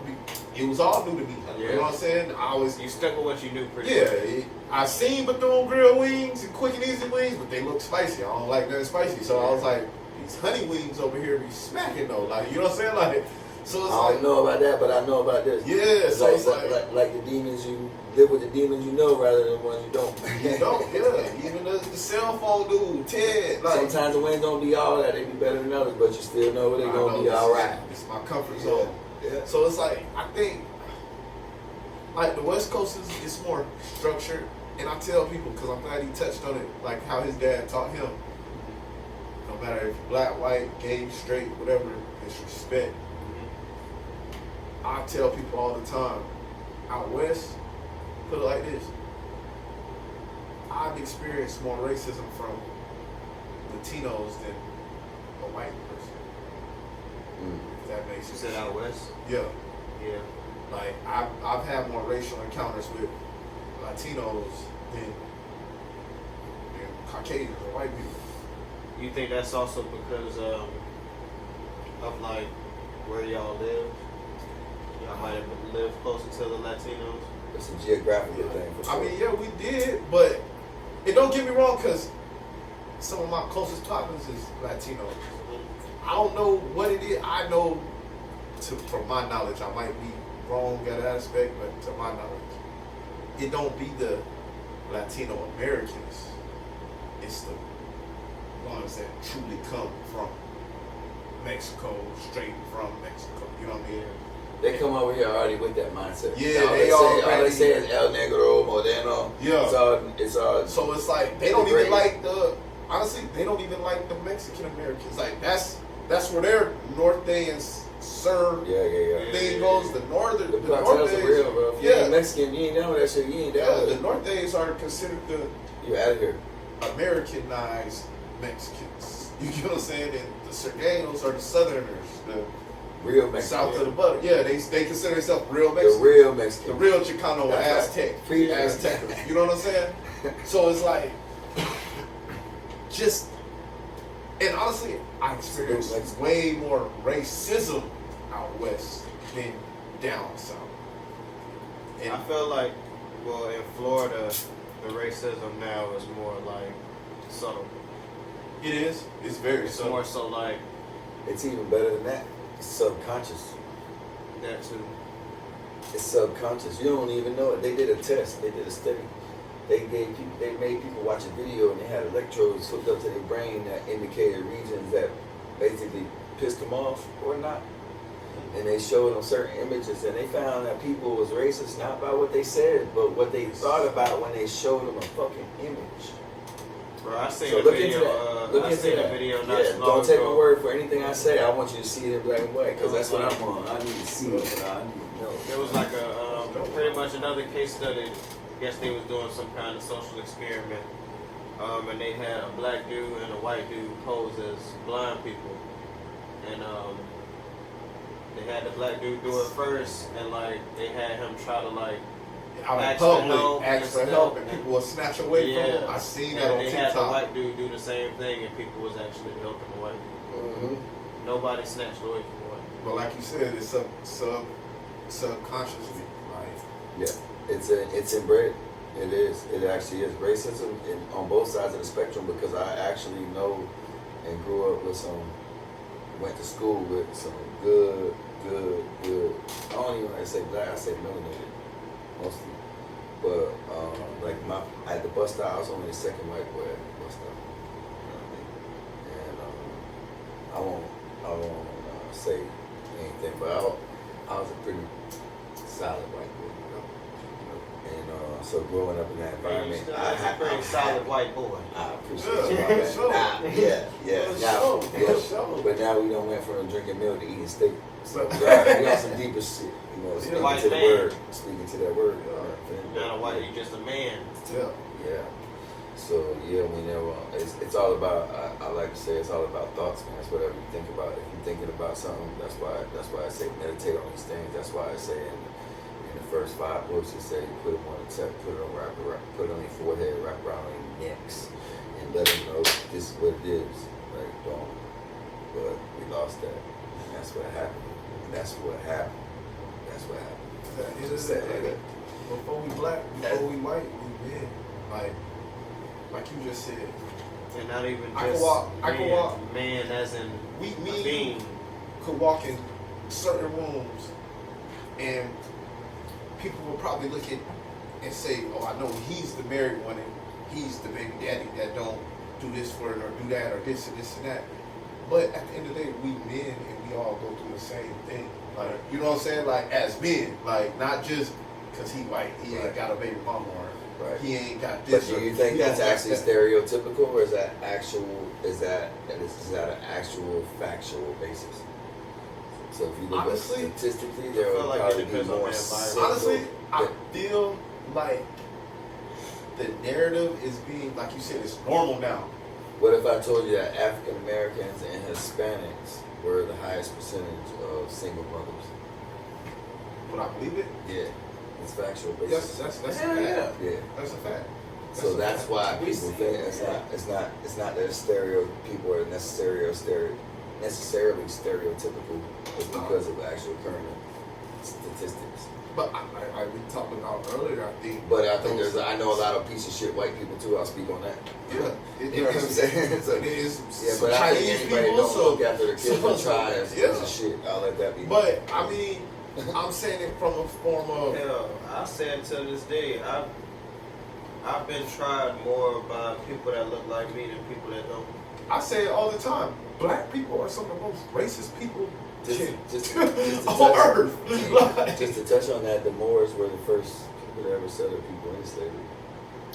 it was all new to me. You Yeah. know what I'm saying? I was You stuck with what you knew pretty yeah. much. I seen Bethune Grill wings and Quick and Easy wings, but they look spicy. I don't like nothing spicy, so I was like, these honey wings over here be smacking though. Like you know what I'm saying? Like so it's I don't like know about that, but I know about this. yeah. It's So like, it's like like the demons you live with the demons you know rather than the ones you don't. you don't yeah. Even the cell phone dude Ted. Like Sometimes the wins don't be all that, they be better than others, but you still know they're I gonna know be this all is- right. It's my comfort Yeah. zone. Yeah. So it's like I think like the West Coast is more structured, and I tell people because I'm glad he touched on it, like how his dad taught him. No matter if black, white, gay, straight, whatever, it's respect. I tell people all the time, out west, put it like this: I've experienced more racism from Latinos than a white person. If that makes You sense. said out west? Yeah. Yeah. Like I've had more racial encounters with Latinos than Caucasians or white people. You think that's also because of like where y'all live? Y'all might have lived closer to the Latinos. It's a geographical thing for sure. I mean, yeah, we did, but and don't get me wrong, because some of my closest partners is Latinos. I don't know what it is. I know from my knowledge, I might be wrong at that aspect, but to my knowledge, it don't be the Latino Americans. It's the ones that truly come from Mexico, straight from Mexico. You know what I mean? They come over here already with that mindset. Yeah, all they say is El Negro, Modeno. Yeah. It's all. So it's like they don't even like honestly, they don't even like the Mexican Americans. Like that's where their Norteñans serve. Yeah. Thing goes the northern. The The cartels are real, Norteñs, bro. If you ain't Mexican, you ain't down with that shit. You ain't down with the it. Norteñs are considered the You out of here. Americanized Mexicans. You get what I'm saying? And the Serganos are the Southerners, the Real Mexican. south of the butter. Yeah, they consider themselves real The Mexicans. real Mexican. The real Chicano That's Aztec. right. Free Aztec. You know what I'm saying? So it's like, just, and honestly, I experienced way more racism out west than down south. And I feel like, well, in Florida, the racism now is more like subtle. it is. It's very It's subtle. more so like It's even better than that. It's subconscious. that too. It's subconscious. You don't even know it. They did a test. They did a study. They made people watch a video and they had electrodes hooked up to their brain that indicated regions that basically pissed them off or not. And they showed them certain images and they found that people was racist not by what they said, but what they thought about when they showed them a fucking image. Bro, I seen So a look video. into that. Look I into seen that. a video not Yeah, too long don't take my ago. word for anything I say. I want you to see it in black and white because that's what I'm on. I need to see it. I need to know. There was like a pretty much another case study. I guess they was doing some kind of social experiment, and they had a black dude and a white dude pose as blind people, and they had the black dude do it first, and like they had him try to like Out in ask for help public, ask for and help, stuff, and people will snatch away from them. I seen that on they had the TikTok. white dude do the same thing, and people was actually helping the white dude. Mm-hmm. Nobody snatched away from the white dude. But like you said, it's subconsciously. Like, Yeah, it's inbred. It is. It actually is racism on both sides of the spectrum because I actually know and grew up with went to school with some good. I don't even like to say black. I say melanated mostly. But like at the bus stop, I was only the second white boy at the bus stop. You know what I mean? And I won't say anything, but I was a pretty solid white boy, you know. And so growing up in that environment, That's a pretty solid white boy. I appreciate you. for sure. Yeah. For sure. But now we done went from drinking milk to eating steak. So we got some deeper shit, you know. Speaking White to the man. word, speaking to that word. Not a white, you just a man. Yeah. So yeah, it's all about. I like to say it's all about thoughts, man. It's whatever you think about. If you're thinking about something, that's why I say meditate on these things. That's why I say in the first 5 books, it say put them on the tip, put it on your forehead, wrap around on your necks, and let them know this is what it is. Like don't. But we lost that. And that's what happened. Before we black, before we white, we men. Like you just said. And not even just I can walk. man as in Me a and being. you could walk in certain rooms and people will probably look at and say, oh, I know he's the married one and he's the baby daddy that don't do this for it or do that or this and that. But at the end of the day, we men and we all go through the same thing. Like, you know what I'm saying? Like, as men, like, not just because he white, he ain't got a baby mama or he ain't got But this. do you think that's actually stereotypical, or is that an actual factual basis? So if you look at statistically, there will probably be more. Honestly, I feel like the narrative is being, like you said, it's normal now. What if I told you that African Americans and Hispanics were the highest percentage of single mothers? Would I believe it? Yeah, it's factual basis. Yes, that's a fact. Yeah. That's a fact. So that's why people think it's not that people are necessarily stereotypical. It's because of actual current statistics. But like we talked about earlier, I think. But I think I know a lot of piece of shit white people too. I'll speak on that. Yeah, You know what I'm saying? So, it is. yeah, Some but I think Chinese anybody people, don't look after their kids and try as yeah. piece of shit. I'll let that be. But I mean, I'm saying it from a form of. Hell, I say it to this day. I've been tried more by people that look like me than people that don't. I say it all the time. Black people are some of the most racist people just on earth. Just to touch on that, the Moors were the first people to ever sell their people into slavery.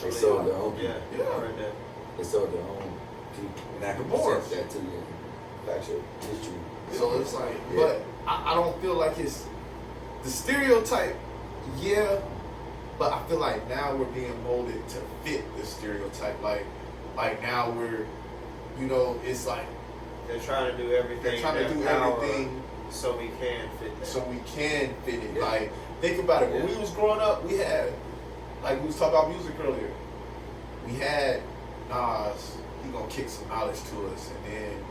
They sold their own people. Yeah, I heard that. They sold their own people. And I can Moors. present that to you in factual history. So it's like, Yeah. but I don't feel like it's the stereotype. Yeah, but I feel like now we're being molded to fit the stereotype. Like now we're, it's like They're trying to do everything. they're trying to in do their power everything so we can fit that. so we can fit it. Yeah. Like, think about it. When Yeah. we was growing up, we had, like we was talking about music earlier. We had Nas. He gonna kick some knowledge to us, and then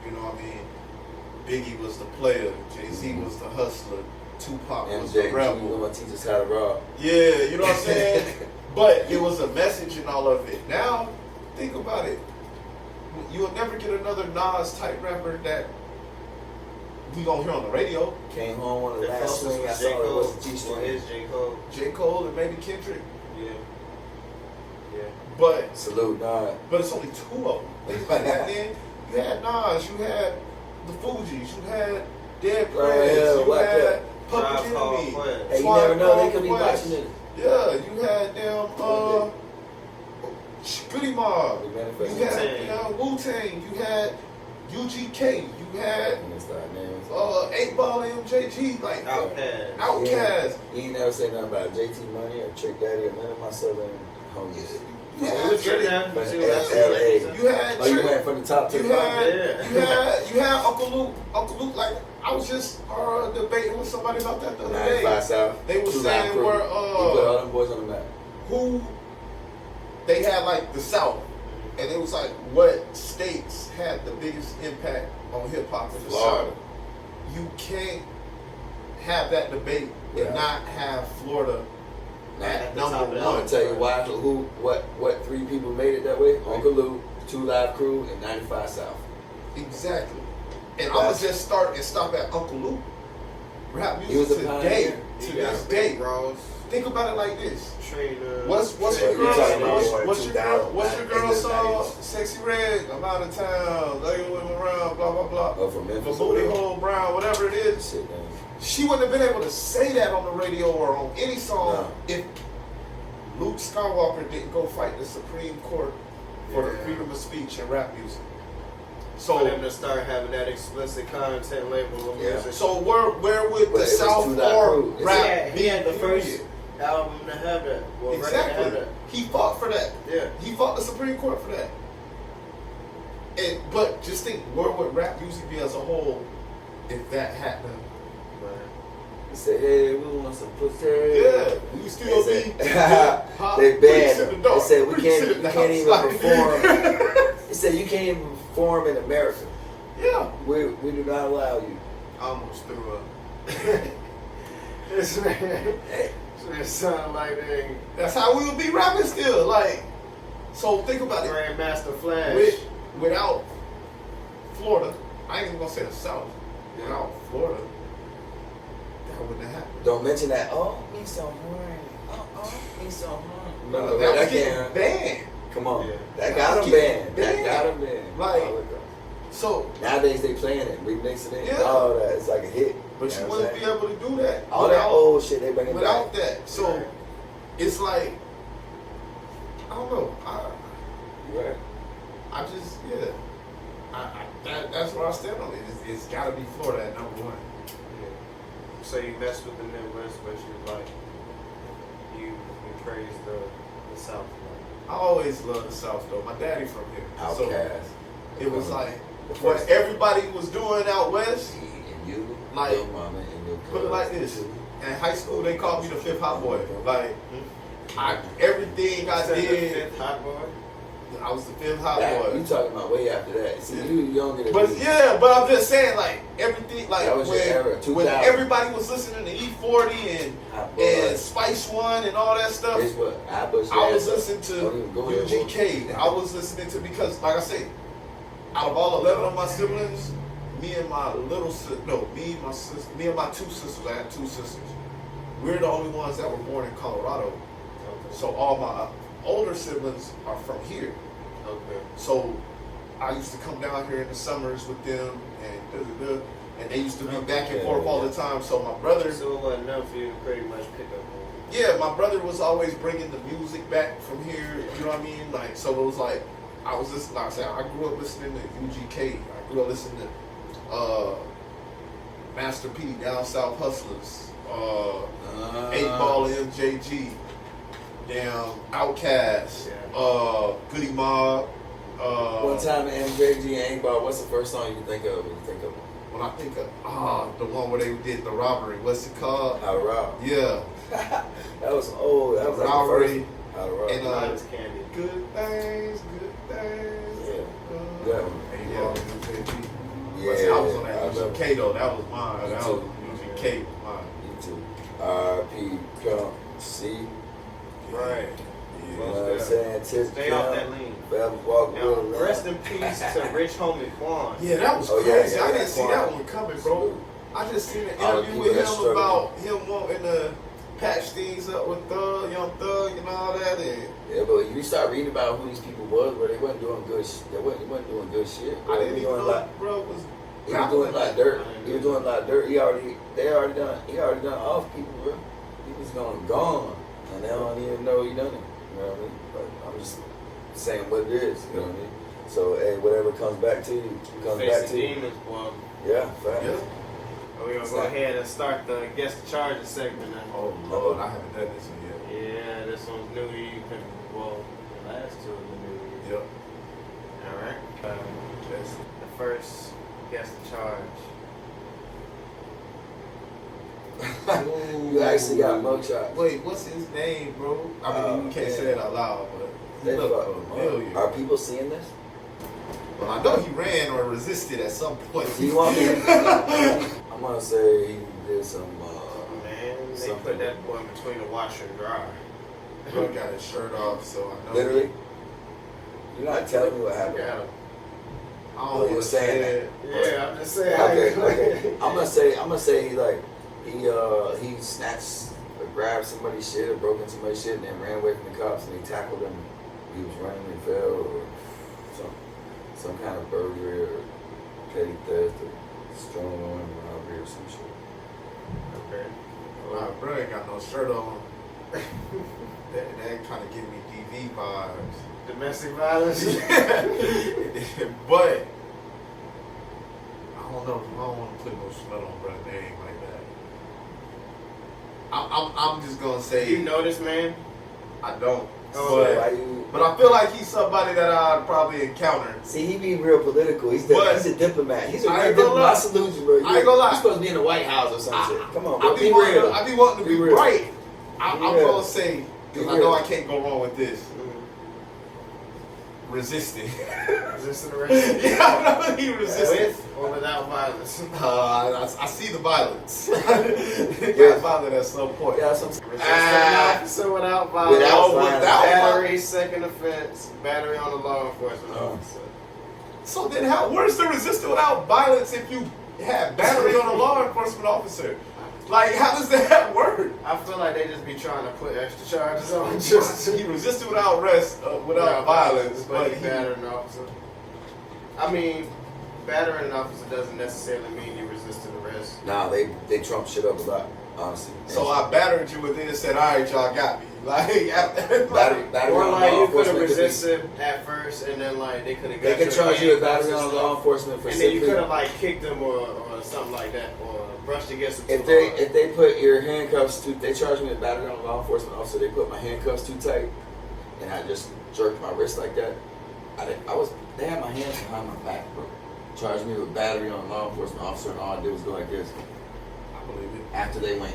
Biggie was the player, Jay-Z was the hustler, Tupac was the MJ, you rebel. gonna teach us how to rob. Yeah, you know what I'm saying? But it was a message in all of it. Now, think about it. You'll never get another Nas type rapper that we gonna hear on the radio. Came home on the The last closest swing. I was saw J. it Cole. was a Or G-string. is J. Cole. J. Cole and maybe Kendrick. Yeah. Yeah. But Salute, Nas. it's only two of them. Think about that. Then you had Nas, you had the Fugees, you had Dead Prez, yeah, you what had that? Public Tribe Called Enemy. Quest. Hey, you Tribe never know. They Called could be Quest. watching it. Yeah, you had them Goody Mob. The You manifest. had Wu-Tang. You had UGK. You had And it's like, man, it's 8 Ball MJG. Like Outkast. Outkast. He ain't never say nothing about JT Money or Trick Daddy or none of my southern homies. You Who had was Trick- that? But See LA. what You had Oh, you Trick- went from the top to You the bottom? had you had Uncle Luke. Uncle Luke, like I was just debating with somebody about that the other 95 day. South. They were Two saying Live Crew. where He put all them boys on the map. who they had like the South, and it was like what states had the biggest impact on hip hop in the Florida. South. You can't have that debate Yeah. and not have Florida at the top number of the I'm one. gonna tell you why. What three people made it that way? Uncle Luke, Two Live Crew, and 95 South. Exactly. And I'm gonna just start and stop at Uncle Luke. Rap He was music a today, pioneer. to You this got day. Big Ross, Think about it like this. Trina. What's your You're girl? talking about What's your girl? 2000, What's your in girl the song? 90s. Sexy Red. I'm out of town. Lay with me around. Blah blah blah. Oh, from The Memphis. booty hole brown, whatever it is. Shit, man. She wouldn't have been able to say that on the radio or on any song No. if Luke Skywalker didn't go fight the Supreme Court for the Yeah. freedom of speech and rap music. For them So, to start having that explicit content label of Yeah. would music. the But it was South Two Live or Crew. It's rap he had the be, first period? album to have that. Well, record to have Exactly. that. He fought for that. Yeah. He fought the Supreme Court for that. But just think, where would rap music be as a whole if that happened? He said, hey, we want some pussy. Yeah, we still They be said- hot They bricks in banned the him. dark, They said, we bricks can't, in you the can't even house. perform. He said, you can't even perform in America. Yeah. We do not allow you. I almost threw up. This man sound like they That's how we would be rapping still. Like, so think about it. Grandmaster Flash. Without Florida, I ain't even gonna say the South. Without Florida, that wouldn't have happened. Don't mention that. Oh, me so horny. Me so horny. Remember That was that getting camera? banned. Come on. Yeah. That That got was him getting banned. That banned. got him banned. Like- Oh, look up. So, Nowadays they playing it, remixing it, Yeah. all that. It's like a hit. but You you know what wouldn't I'm be saying? able to do that. All that old shit they bringing without back. that. So, Right. it's like, I don't know. Right. I just, yeah. That's where I stand on it. It's got to be Florida at number one. Yeah. So you mess with the Midwest, but you like you praise the South. I always loved the South though. My daddy from here. So Outcast. it was like The what first- everybody was doing out west. And you, Like, your mama, and your Put it like cousins, this. too. In high school, they called me the fifth hot boy. Like, everything I Is that the did. fifth hot boy? I was the fifth hot boy. You talking about way after that? See, you younger than But me. yeah, but I'm just saying, like everything, like That was your era, when 2000. everybody was listening to E40 and Spice One and all that stuff. Here's what I was listening to UGK. I was listening to, because, like I say, out of all 11 of my siblings, me and my little sister, me and my two sisters. I had two sisters. We're the only ones that were born in Colorado. So all my older siblings are from here. Okay. So I used to come down here in the summers with them, and they used to be back and forth all the time. So my brother, So it wasn't enough for you to pretty much pick up on. yeah, my brother was always bringing the music back from here. You know what I mean? Like, so it was like I was listening. Like I said, I grew up listening to UGK. I grew up listening to Master P, Down South Hustlers, 8Ball MJG, damn Outkast, Goody Mob. One time in MJG and 8Ball, what's the first song you think of when you think of them? When I think of the one where they did the robbery, what's it called? How to Rob. Yeah, That was old. That was like robbery. the first. How to Rob. And Candy. good things. Yeah. Yeah. Yeah. But see, I was on that I love UGK though. That was mine. Me That too. was UGK was mine. You too. R.P. Come see. Right. You know what I'm saying? Stay off that lean. Forever walk Now, with rest in peace to Rich Homie Quan. Yeah, that was Oh, yeah, crazy. yeah, I didn't see Quan. that one coming, bro. I just seen an All the interview people with that him struggle. about him wanting to patch things up with Thug, Young Thug, and all that. And Yeah, but you start reading about who these people was, but they wasn't doing good. They wasn't doing good shit. I didn't even doing know like, that, bro, was he was doing like dirt. He was doing like dirt. He already done off people, bro. He was gone, and they don't even know he done it. You know what I mean? But I'm just saying what it is. You know what I mean? So hey, whatever comes back to you, comes back Facing to you. demons, boy. Yeah, facts. Yeah. We're gonna go ahead and start the guest charges segment now. Oh Lord, I haven't done this one yet. Yeah, this one's new to you. Well, the last two are new to you. Yep. All right. Yes. The first guest charge. You actually got mugshots. Wait, what's his name, bro? I mean, you can't say it out loud, but he They looked fuck- familiar. Are people seeing this? Well, I know he ran or resisted at some point. Do you want me? I'm gonna say he did some. Man, they Something. put that boy between the washer and dryer. Bro got his shirt off, so I know. Literally. You're not telling me what Got happened. him. I Oh, don't you're want to saying say that. it. Yeah, I'm just saying. Okay. I'm gonna say like he snatched or grabbed somebody's shit or broke into somebody's shit and then ran away from the cops and they tackled him. He was running and fell or some kind of burglary or petty theft or strong arm robbery or some shit. Okay. Nah, bro ain't got no shirt on. that kind of give me DV vibes. Domestic violence. But I don't know. I don't want to put no smell on brother's name like that. I'm just gonna say You know this man? I don't. Oh, Why But, you? but I feel like he's somebody that I'd probably encounter. See, he be real political. He's a diplomat. He's a I real ain't gonna diplomat. I lie. salute you, bro. I ain't gonna lie. You're supposed to be in the White House or some shit. Come on, bro. I Be real. be wanting to be Be real. right. I'm Be real. gonna say because Be I know real. I can't go wrong with this. Resisting. Resisting arrest. Yeah, I know he resisted. With or without violence? I see the violence. It got violent at some point. Yeah, some. Resisting an officer without violence. Without violence. Battery, second offense. Battery on the law enforcement officer. So then, where's the resisting without violence if you have battery on a law enforcement officer? Like, how does that work? I feel like they just be trying to put extra charges on just He resisted without arrest, without violence, but he he battered an officer. I mean, battering an officer doesn't necessarily mean you resisted arrest. Nah, they trump shit up a lot, honestly. So I battered you and then said, "All right, y'all got me." Like, after, battery Or on like law you could have enforcement could be- resisted at first, and then like they could have. They could charge you with battery on law enforcement for and then you simply. could have like kicked them or something like that, or brushed against them. If they put your handcuffs too, they charge me with battery on a law enforcement officer. They put my handcuffs too tight, and I just jerked my wrist like that. They had my hands behind my back, bro. Charged me with battery on a law enforcement officer, and all I did was go like this. believe it. after they went.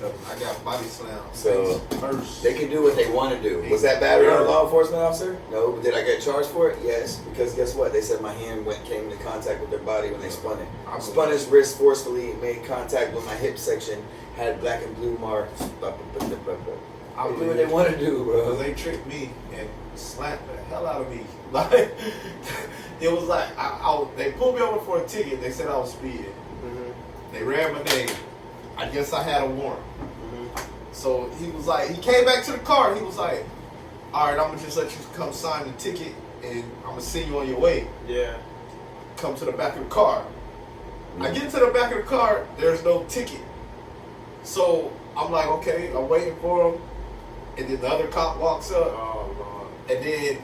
I got body slammed. So first. they can do what they want to do. Was that battery on a law enforcement officer? No. But did I get charged for it? Yes. Because guess what? They said my hand came into contact with their body when they spun it. I spun his wrist forcefully, made contact with my hip section, had black and blue marks. They do what they want to do, bro. Because they tricked me and slapped the hell out of me. Like, it was like, they pulled me over for a ticket. They said I was speeding. Mm-hmm. They ran my name. I guess I had a warrant. Mm-hmm. So he was like, he came back to the car. He was like, all right, I'm going to just let you come sign the ticket and I'm going to send you on your way. Yeah. Come to the back of the car. Mm-hmm. I get to the back of the car. There's no ticket. So I'm like, okay, I'm waiting for him. And then the other cop walks up. Oh, Lord. And then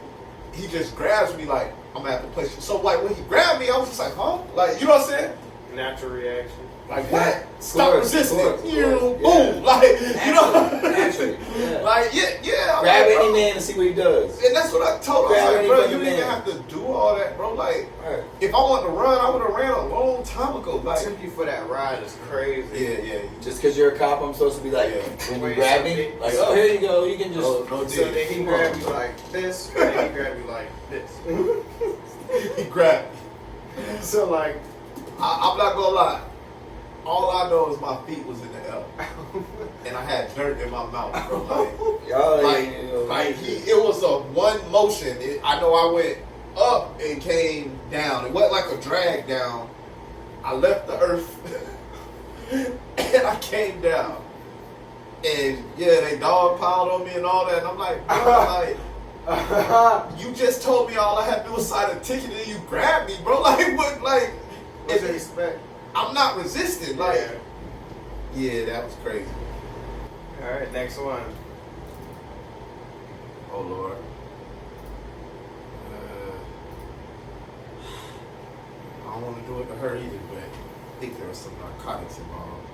he just grabs me like, I'm at the place. So like when he grabbed me, I was just like, huh? Like, you know what I'm saying? Natural reaction. Like what? Stop resisting. Boom. Yeah. Like, you know? Naturally. Yeah. Like, yeah. Grab like, any man and see what he does. And that's what I told him. I was like, bro, you didn't even have to do all that, bro. Like, right. If I wanted to run, I would have ran a long time ago. Like, Took you for that ride is crazy. Yeah. Just because you're a cop, I'm supposed to be like, when you grab me, like, oh, here you go. You can just. No, so then he grabbed you like this, and then he grabbed you like this. He grabbed me. So like, I'm not gonna lie. All I know is my feet was in the air, and I had dirt in my mouth, bro. It was a one motion. I know I went up and came down. It wasn't like a drag down. I left the earth and I came down. And yeah, they dog piled on me and all that. And I'm like, bro, like, you just told me all I had to do was sign a ticket and you grabbed me, bro. Like, what? Like, what's the respect? I'm not resisting. Like, yeah, that was crazy. All right, next one. Oh Lord. I don't want to do it to her either, but I think there was some narcotics involved.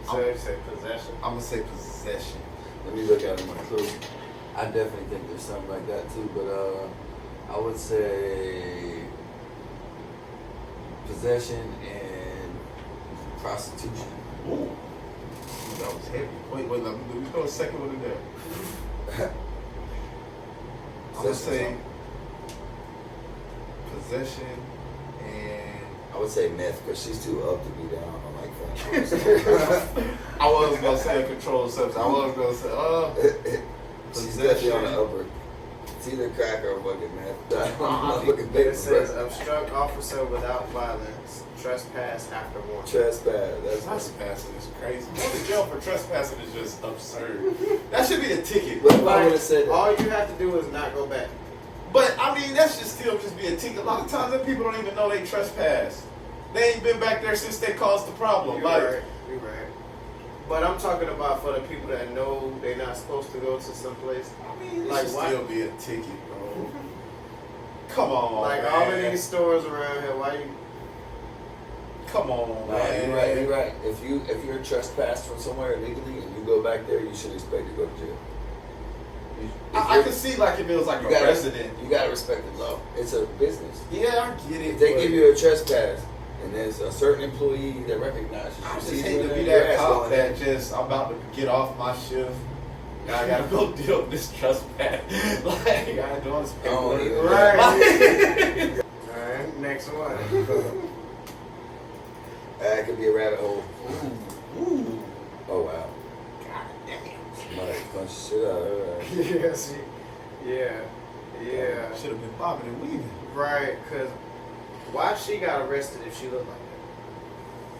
So you say possession? I'm gonna say possession. Let me look at my clue. I definitely think there's something like that too, but I would say possession and prostitution. Ooh, that was heavy. Wait, let me throw a second one in there. I'm gonna say possession and I would say meth because she's too up to be down on like that. I was gonna say a controlled substance. I was gonna say she's definitely on the upper. It's either crack or fucking meth. It says obstruct officer without violence, trespass after warning. Trespass. Trespassing is crazy. Going to jail for trespassing is just absurd. That should be a ticket. What if I would have said that? All you have to do is not go back. But I mean, that should still just be a ticket. A lot of times, them people don't even know they trespass. They ain't been back there since they caused the problem. You're right. But I'm talking about for the people that know they're not supposed to go to some place. I mean, it like should still be a ticket, bro. Come on, like man. all of these stores around here. Why you? Come on, man. You're right. If you're trespassed from somewhere illegally and you go back there, you should expect to go to jail. I can see like if it was like a resident. You gotta respect the law. It's a business. Yeah, I get it. If they give you a trespass and there's a certain employee that recognizes you, I just hate to be that cop that just I'm about to get off my shift. Now I gotta go deal with this trespass. Like I gotta do all this paperwork. Right. Alright, next one. That could be a rabbit hole. Ooh. Oh wow. God damn. Somebody punch the shit out of her. Yeah, see. Yeah. Should have been bobbing and weaving. Right, because why she got arrested if she looked like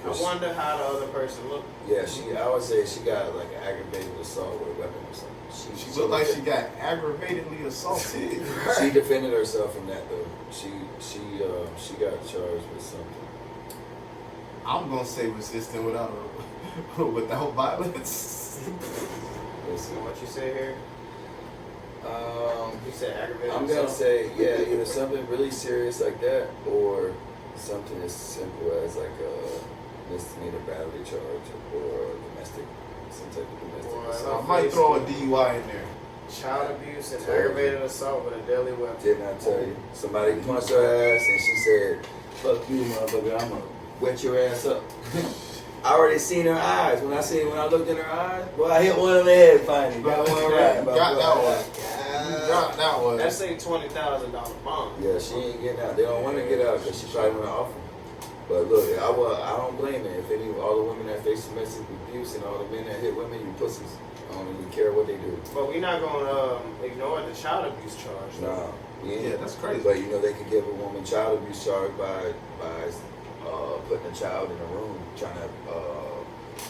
that? I wonder how the other person looked. Yeah, I would say she got like an aggravated assault with a weapon or something. She looked like she got aggravatedly assaulted. She defended herself from that though. She got charged with something. I'm gonna say resisting without violence. Listen, what you say here? You said aggravated I'm assault? gonna say either something really serious like that or something as simple as like a misdemeanor battery charge or some type of domestic assault. I might throw a DUI in there. Child abuse and aggravated assault with a deadly weapon. Didn't I tell you? Somebody punched her ass and she said, "Fuck you, motherfucker. I'm gonna wet your ass up. I already seen her eyes. When I looked in her eyes, well, I hit one in the head finally. Got one right. Got that one. Got that one. That's a $20,000 bond. Yeah, she ain't getting out. They don't want to get out because she probably want to offer. But look, I don't blame it. If all the women that face domestic abuse and all the men that hit women, you pussies. I don't even care what they do. But we're not going to ignore the child abuse charge. Nah. Yeah, that's crazy. But you know they could give a woman child abuse charge by putting a child in a room, trying to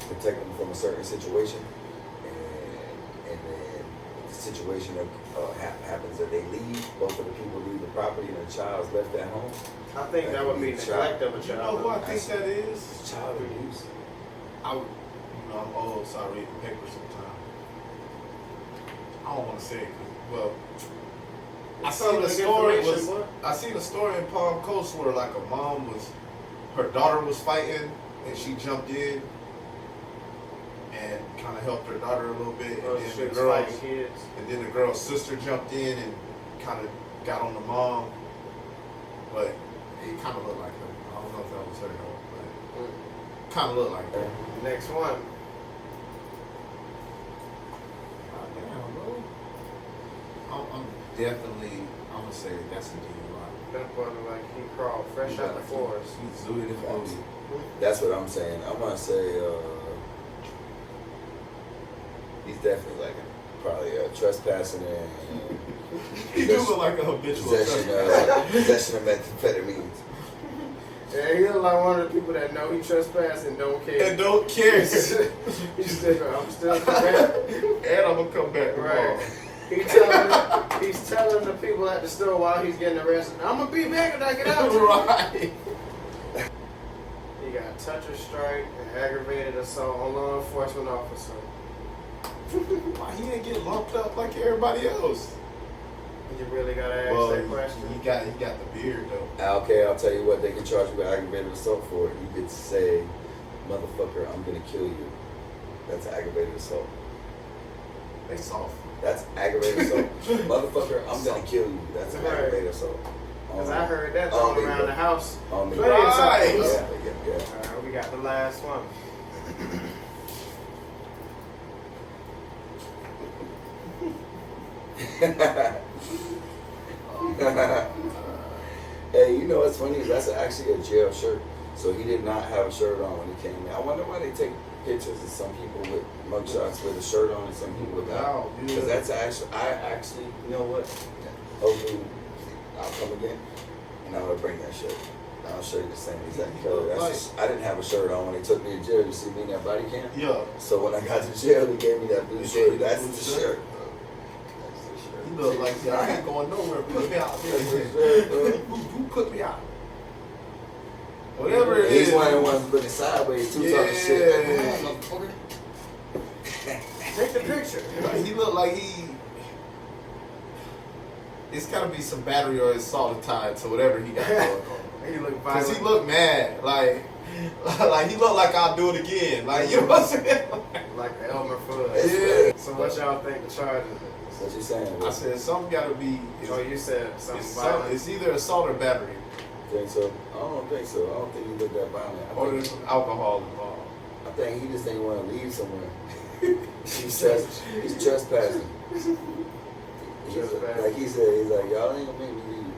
protect them from a certain situation, and then the situation happens that they leave. Both of the people leave the property, and the child's left at home. I think that would be neglect of a child. You know who I think that is? Child abuse. I'm old, so I read the paper sometimes. I don't want to say it, well. I seen a story in Palm Coast where like her daughter was fighting and she jumped in and kind of helped her daughter a little bit, and then the girl's sister jumped in and kind of got on the mom, but it kind of looked like her. I don't know if that was her though, but kind of looked like her. Next one. I'm definitely, I'm gonna say that's a DUI. That boy look like he crawled fresh out the forest. He's zooted in the That's what I'm saying. I'm gonna say he's definitely like probably trespassing and he do look like a habitual possession of methamphetamines. Yeah, he look like one of the people that know he trespassed and don't care. And don't care. He's still, I'm still back. And I'm gonna come back tomorrow. Right. He's telling the people at the store while he's getting arrested, I'm gonna be back when I get out. Right. He got toucher strike and aggravated assault on law enforcement officer. Why he didn't get lumped up like everybody else? You really gotta ask that question. He got the beard though. Okay, I'll tell you what, they can charge you with aggravated assault for it. You could say, motherfucker, I'm gonna kill you. That's aggravated assault. They soft. That's aggravated assault. Motherfucker, I'm gonna kill you. That's aggravated assault. Because I heard that thrown around the house. On me. Right. Yeah. Alright, we got the last one. Hey, you know what's funny is that's actually a jail shirt. So he did not have a shirt on when he came in. I wonder why they take pictures of some people with mugshots with a shirt on and some people without. Because that's actually, you know what? Hopefully I'll come again and I'm gonna bring that shirt. I'll show you the same exact color. I didn't have a shirt on when they took me to jail. You see me in that body cam? Yeah. So when I got to jail, they gave me that blue shirt. That's the shirt. You look like, I ain't going nowhere. Put me out there. Who put me out? Whatever it is. He's one of the ones looking sideways too, talking shit. Take the picture. He looked like it's gotta be some battery or his solid tied to whatever he got going on. He look violent. Cause he looked mad, like he looked like I'll do it again, like you know what I'm saying? Like the Elmer Fudd. Yeah. So what y'all think the charges is? What you saying? I said something gotta be. Oh, you said something violent. It's either assault or battery. Think so? I don't think so. I don't think he looked that violent. Or there's some alcohol involved. I think he just didn't want to leave somewhere. He's trespassing. Like he said, he's like, y'all ain't gonna make me leave.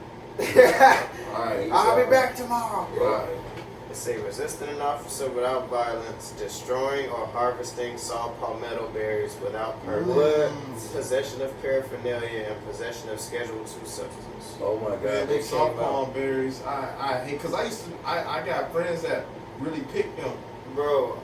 Alright. I'll be back tomorrow. Right. Let's say resisting an officer without violence, destroying or harvesting saw palmetto berries without permit, possession of paraphernalia, and possession of Schedule II substances. Oh my God! Man, They them soft came out. palm berries. I hate because I got friends that really pick them, Bro,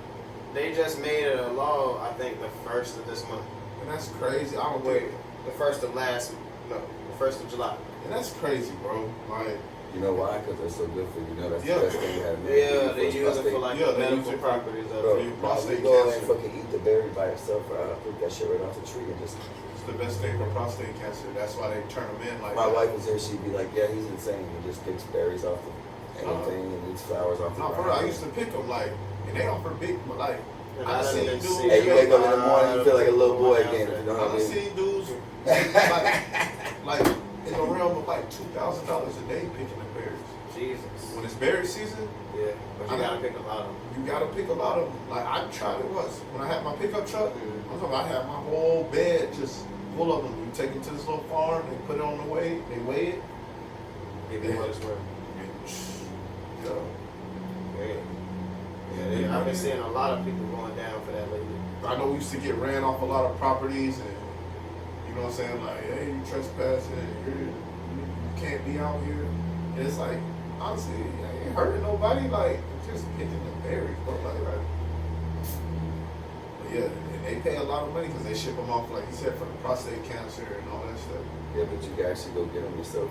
they just made it a law. I think the 1st of this month. and that's crazy. I don't Wait, think, the 1st of the 1st of July. and that's crazy, bro. Like, You know why? Because they're so good for you. You know that's Yeah. the best thing you have. Yeah, they use it for like Yeah, the they medical use it for- properties of Bro, it. your you prostate go and cancer. fucking eat the berry by itself. I'll pick that shit right off the tree and just. it's the best thing for prostate cancer. That's why they turn them in like My that. wife was there. She'd be like, "Yeah, he's insane. He just picks berries off the anything and eats flowers off the No, ground." bro, I used to pick them like, and they offer big, but like, And I I seen didn't dudes. see Hey, you wake up in the morning, you feel like a little boy Yeah. again. If you know what I I mean? seen dudes like in the realm of like $2,000 a day picking the berries Jesus. when it's berry season, Yeah, but you gotta pick a lot of them. you gotta pick a lot of them. Like I tried it once when I had my pickup truck. I'm talking about I had my whole bed just full of them. You take it to this little farm, they put it on the weigh, they weigh it. Give you what it's worth. Yeah. Yeah, I've been seeing a lot of people going down for that lately. I know we used to get ran off a lot of properties, and you know what I'm saying, like, hey, you trespassing, you can't be out here. And it's like, honestly, I ain't hurting nobody, like, just picking the berries, but like, right. But yeah, and they pay a lot of money because they ship them off, like you said, for the prostate cancer and all that stuff. Yeah, but you can actually go get them yourself.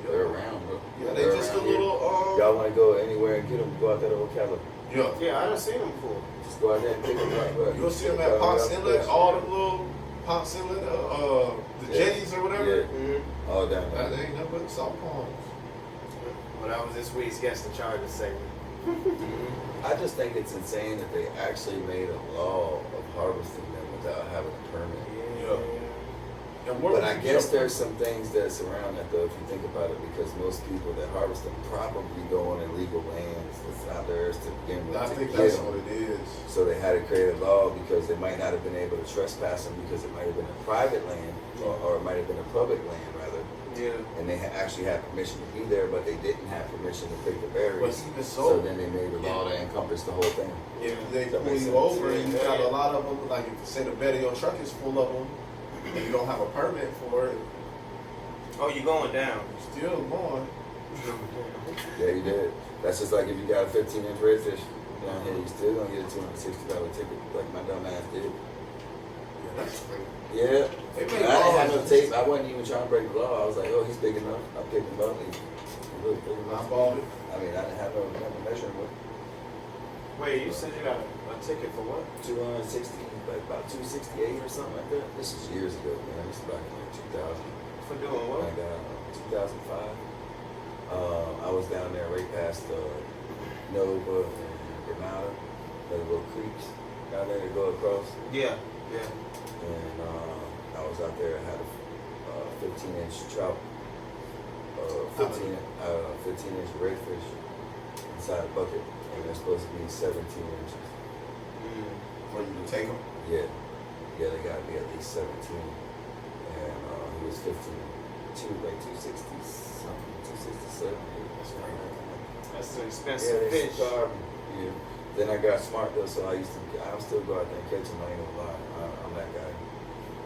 They're around, bro. Yeah, they just a little. Y'all want to go anywhere and get them? Go out there to Ocala. Yeah, I done seen them before. Just go out there and pick them up, bro. You'll see them at Ponce Inlet, all the little Ponce Inlet, the jetties or whatever. Yeah. Mm-hmm. All down there. That ain't nothing but salt ponds. Well, that was this week's Against the Charges segment. I just think it's insane that they actually made a law of harvesting them without having a permit. Yeah. But I guess there's some things that's around that though, if you think about it, because most people that harvest them probably go on illegal lands that's not theirs to begin with. I think that's what it is. So they had to create a law because they might not have been able to trespass them because it might have been a private land or it might have been a public land rather. Yeah. And they actually had permission to be there, but they didn't have permission to pick the berries. But even so then they made a law to encompass the whole thing. Yeah, they pull you over and you got a lot of them. Like if you say the bed of your truck is full of them, and you don't have a permit for it. Oh, you going down? You're still going. Yeah, you did. That's just like if you got a 15-inch redfish down here, you still gonna get a $260 ticket, like my dumb ass did. Yeah, that's great. Yeah. They I make didn't have no laws. tape. I wasn't even trying to break the law. I was like, oh, he's big enough. I picked him up. He looked big I enough. bought it. I mean, I didn't have no measuring with. Wait, you said you got a ticket for what? 260, like about 268 or something like that. This is years ago, man. This is back in like 2000. For doing what? Like 2005. I was down there right past Nova and Granada, the little creeks down there to go across. Yeah, yeah. And I was out there. I had a 15-inch trout, 15-inch redfish inside a bucket, and they're supposed to be 17 inches. For you to take them? Yeah, they gotta be at least 17. And he was 15, like 260 something, 267. That's right. That's an expensive fish. Yeah. Then I got smart though, so I'll still go out there and catch him. I ain't gonna lie, I'm that guy.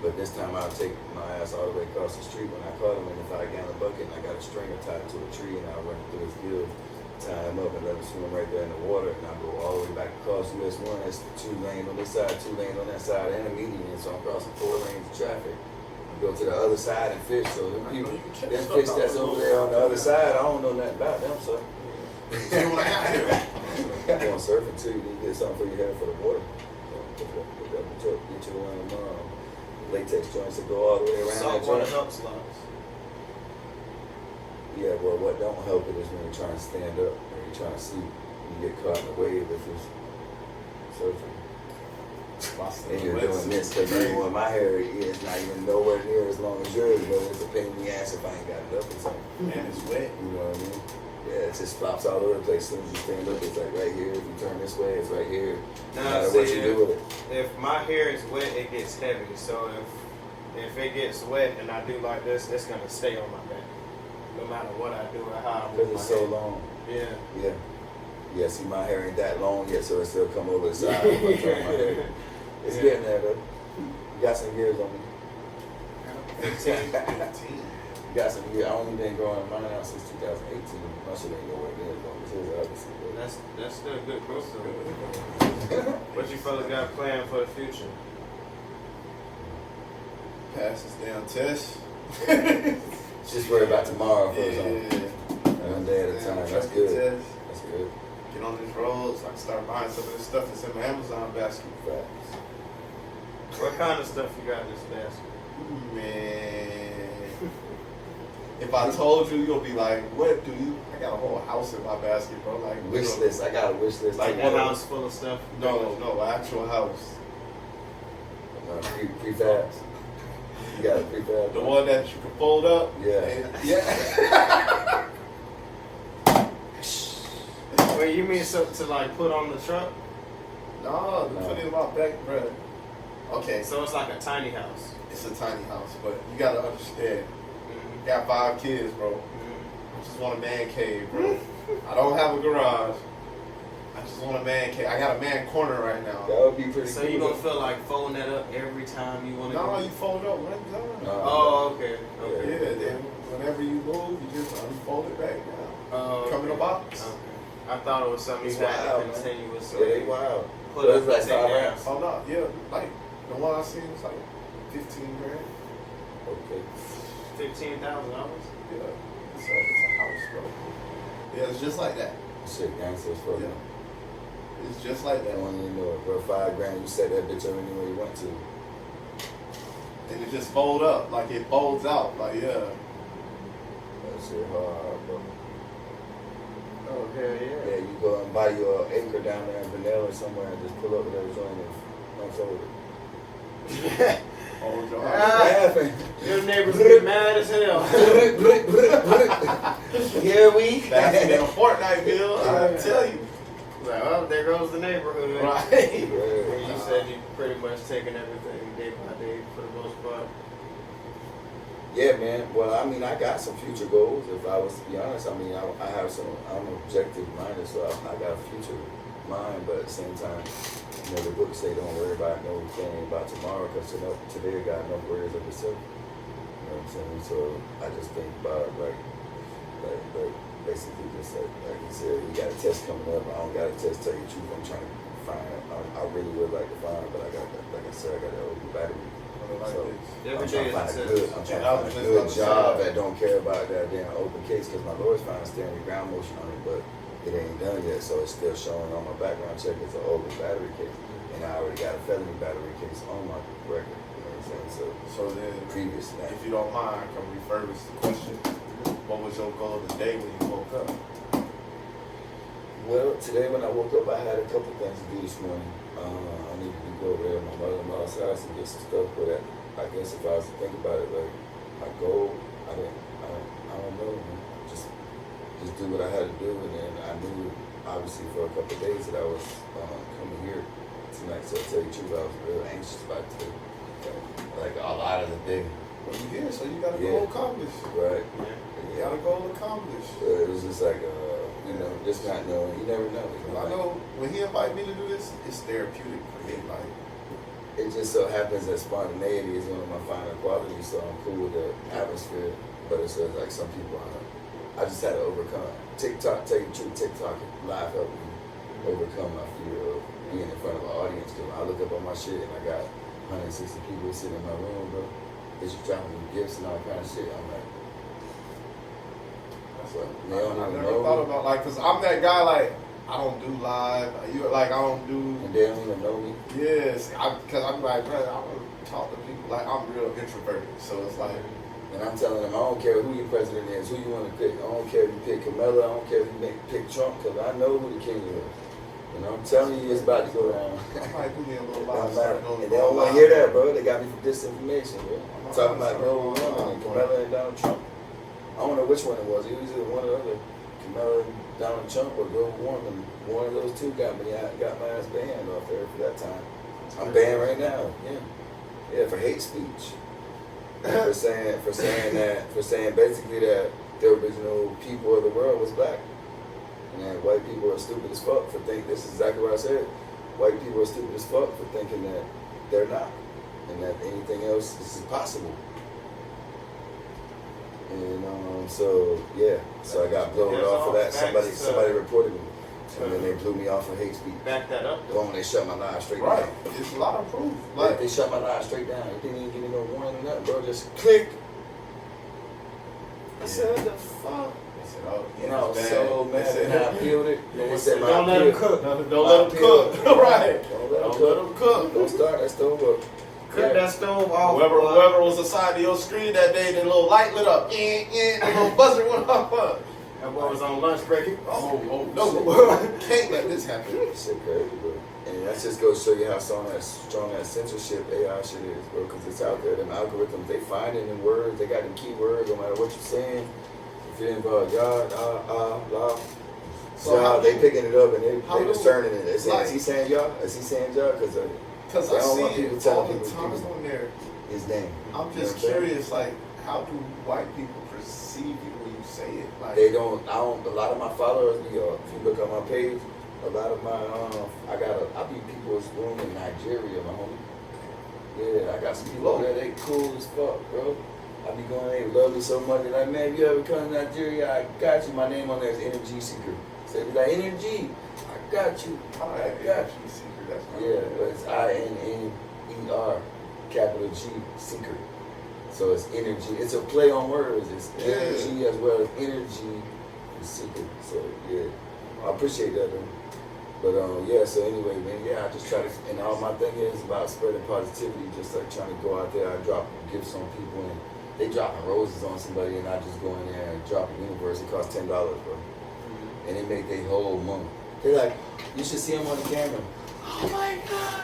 But this time I'll take my ass all the way across the street when I caught him in a 5-gallon bucket, and I got a stringer tied to a tree, and I'll run through his gill, tie him up, and let him swim right there in the water, and I'll go all the way back across US 1. That's 2 lanes on this side, 2 lanes on that side, and a median, so I'm crossing 4 lanes of traffic. Go to the other side and fish. So them fish that's over there on the other side, I don't know nothing about them, so. I'm going surfing too. You need to get something for your hair for the water. Get you one of them latex joints that go all the way around. Saltwater helps lots. Yeah, well, what don't help it is when you're trying to stand up or you're trying to sleep, you get caught in the wave if you're surfing. And you're doing this because when my hair is not even nowhere near as long as yours, but it's a pain in the ass if I ain't got it up or something. And it's wet. You know what I mean? Yeah, it just flops all over the place. As soon as you stand up, it's like right here. If you turn this way, it's right here. No matter what you do with it. If my hair is wet, it gets heavy. So if it gets wet and I do like this, it's gonna stay on my back, no matter what I do or how I move. Because it's so long. Yeah. Yeah. Yeah. See, my hair ain't that long yet, so it still come over the side. If I turn my hair. It's getting there though. You got some years on me. 15. You got some years. I only been growing mine out since 2018. My shit ain't nowhere near as long as his, obviously. That's still good growth though. What you fellas got planned for the future? Pass this damn test. Just worry about tomorrow first. Yeah. One day at a time. That's good. That's good. Get on these roads. I can start buying some of this stuff that's in my Amazon basket. Facts. What kind of stuff you got in this basket? Man. If I told you, you'll be like, what do you? I got a whole house in my basket, bro. Like Wish list. I got a wish list. Like a house full of stuff? No, actual house. Prefabs. You got a prefab. The one that you can fold up. Yeah. Yeah. Wait, you mean to like put on the truck? No, put it in my back, bro. Okay, So it's like a tiny house. it's a tiny house, but you gotta understand. Mm-hmm. Got 5 kids, bro. I just want a man cave, bro. I don't have a garage. I just want a man cave. I got a man corner right now. That would be pretty So cool. you don't feel like folding that up every time you want to No, go? you fold it up when it's done. No. Oh, okay. Okay. Yeah, then whenever you move, you just unfold it back now. Oh, Come in a okay. box. Okay. I thought it was something It's you had wild, to man. continuously Yeah, they wild. put But up it's like and take 5 down. racks. Oh no, yeah, like the one I seen was like 15 grand. Okay. $15,000. Yeah, it's a house, bro. Yeah, it's just like that. Shit, gangsters for them. It's just like I that. don't even know it, bro. $5,000, you set that bitch up anywhere you want to. And it just fold up, like it folds out, like yeah. That shit hard, bro. Oh, hell Yeah, you go and buy your acre down there in Vanilla or somewhere and just pull up with that joint and unfold it. Hold your Laughing. Your neighbors get mad as hell. Here we. Faster than a Fortnite bill, I tell you. Like, oh, there goes the neighborhood. Right. Where you said you pretty much taking everything day by day for the most part. Yeah, man. Well, I mean, I got some future goals. If I was to be honest, I mean, I have some. I'm objective minded, so I got a future mind. But at the same time, you know, the book say don't worry about no thing about tomorrow, because today got enough worries of itself. You know what I'm saying? So I just think about like basically just like you said, you got a test coming up. I don't got a test. Tell you the truth, I'm trying to find. I really would like to find, but I got, like I said, I got that old battery. So I'm trying to find a good job that don't care about that damn open case, because my lawyer's trying to stand the ground motion on it, but it ain't done yet, so it's still showing on my background check it's an open battery case, and I already got a felony battery case on my record. You know what I'm saying? So then, Previous to that. if you don't mind, I can refurbish the question. What was your goal today when you woke up? Well, today when I woke up, I had a couple things to do this morning. I needed to go over there to my mother-in-law's house and get some stuff for that. I guess if I was to think about it, like my goal, I don't know, man. Just do what I had to do, and then I knew obviously for a couple of days that I was coming here tonight. So to tell you the truth, I was real anxious about today, like a lot of the day. Well, you here, so you got a Yeah. goal accomplished. Right. You got a goal accomplished. It was just like you know, just not knowing. You never know. You know, I know when he invited me to do this, it's therapeutic for me. Like, it just so happens that spontaneity is one of my finer qualities, so I'm cool with the atmosphere. But it's like some people, I just had to overcome. TikTok, tell you the truth, TikTok live helped me overcome my fear of being in front of an audience. Cause I look up on my shit and I got 160 people sitting in my room, bro. They just dropping me gifts and all kind of shit. I'm like, so they don't I even never know thought me. about, like, cause I'm that guy, like, I don't do live. You like, I don't do. And they don't even know me. Yes, cause I'm like, bro, I don't talk to people. Like, I'm real introverted, so it's like. And I'm telling them, I don't care who your president is, who you want to pick. I don't care if you pick Kamala, I don't care if you pick Trump, because I know who the king is. And I'm telling you, it's about to go down. I might do me a little And live. they don't want to hear that, bro. They got me for disinformation, bro. I'm talking about no woman and Kamala and Donald Trump. I don't know which one it was. It was either one or the other. Kamala and Donald Trump or Bill Warren. One of those two got my ass banned off there for that time. I'm banned right now. Yeah, for hate speech. for saying basically that the original people of the world was black. And that white people are stupid as fuck for thinking, this is exactly what I said. White people are stupid as fuck for thinking that they're not. And that anything else is possible. And so I got blown off of that. Somebody reported me. And then they blew me off for hate speech. Back that up. Boom, they shut my live straight Right, down. it's a lot of proof. Like, Like, they shut my live straight down. They didn't even give me no warning or nothing, bro. Just click. I said, what the fuck? they said, oh, And I was so They mad, said, and I peeled it. And they said, Don't let them cook. Don't let them cook. Right. Don't let Don't them let them cook. Don't start that stove up. Cut that stove off. Whoever was assigned to your screen that day, the little light lit up. The little buzzer went off. That boy was on lunch break. Oh, no. Can't let this happen. Shit crazy, bro. And that just goes to show you how strong that censorship AI shit is, bro. Because it's out there. Them algorithms, they find it in words. They got them keywords no matter what you're saying. If it involves yard, la. So how they picking it up and they How discerning it. They saying, like- is he saying y'all? Is he saying y'all? Because Because they I don't want see people it telling all the people times on there. his name. I'm You know just what I'm saying? curious, like, how do white people perceive you when you say it? Like, They don't. I don't. A lot of my followers, if you look on my page, a lot of my I be people's room in Nigeria, my homie. Yeah, I got some people over there. They cool as fuck, bro. I be going, they love me so much. They're like, man, if you ever come to Nigeria, I got you. My name on there is Energy Seeker. So they be like, Energy, I got you. I got you. Secret, that's Yeah, but it's INNER, capital G, Seeker. So it's energy. It's a play on words. It's energy as well as energy and seeker. So yeah, I appreciate that though. But yeah. So anyway, man, yeah, I just try to, and all my thing is about spreading positivity. Just like trying to go out there. I drop gifts on people, and they dropping roses on somebody, and I just go in there and drop a universe. It costs $10, bro, and they make their whole month. They're like, you should see them on the camera. Oh my God.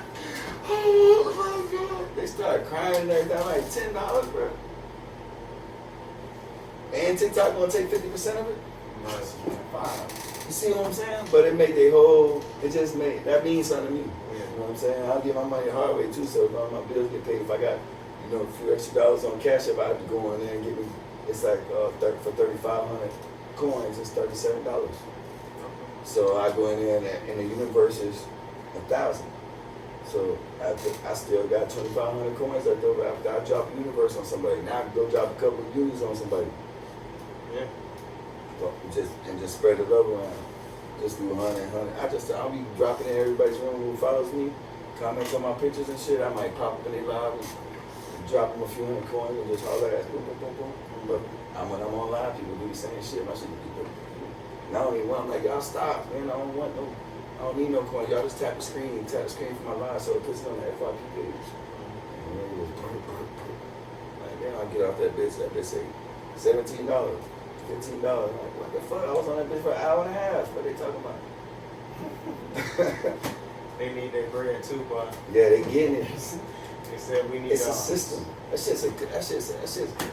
Oh my God. They start crying and everything. I'm like, $10, bro. And TikTok gonna take 50% of it? Nice. You see what I'm saying? But it made they whole, that means something to me. Yeah. You know what I'm saying? I'll get my money the hard way too, so if all my bills get paid, if I got, a few extra dollars on Cash App, I have to go in there and get me, it's like for 3,500 coins, it's $37. So I go in there and the universe is 1,000. So I still got 2,500 coins left over after I drop a universe on somebody. Now I can go drop a couple of unis on somebody. Yeah. But just spread the love around. Just do 100. I'll be dropping in everybody's room who follows me, comments on my pictures and shit. I might pop up in their live and drop them a few hundred coins and just all that. Boom, boom, boom, boom. But when I'm on live, people do the same shit. My shit people. And I don't even want, I'm like, y'all stop, man. I don't need no coins. Y'all just tap the screen for my live so it puts it on the FYP page. And then it was like, then I'll get off that bitch say $17, $15. Like, what the fuck? I was on that bitch for an hour and a half. What they talking about? They need their bread too, boy. Yeah, they getting it. They said we need It's a system.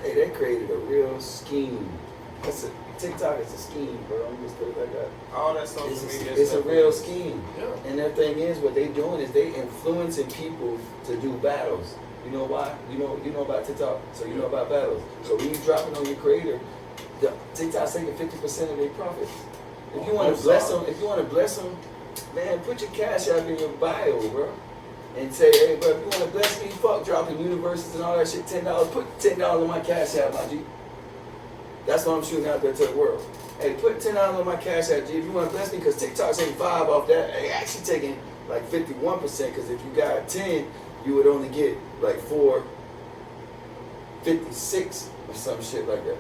Hey, they created a real scheme. TikTok is a scheme, bro. I'm just put it like that. all that social media. It's a stuff real is- scheme. Yeah. And their thing is, what they doing is they influencing people to do battles. You know why? You know about TikTok, so you know about battles. So when you drop it on your creator, TikTok's taking 50% of their profits. If you want to bless them, man, put your Cash App in your bio, bro. And say, hey, bro, if you want to bless me, fuck dropping universes and all that shit, $10, put $10 on my Cash App, my G. That's what I'm shooting out there to the world. Hey, put $10 on my Cash App, G. If you want to bless me, because TikTok's taking 5 off that, they actually taking like 51%, because if you got 10, you would only get like 4.56 or some shit like that.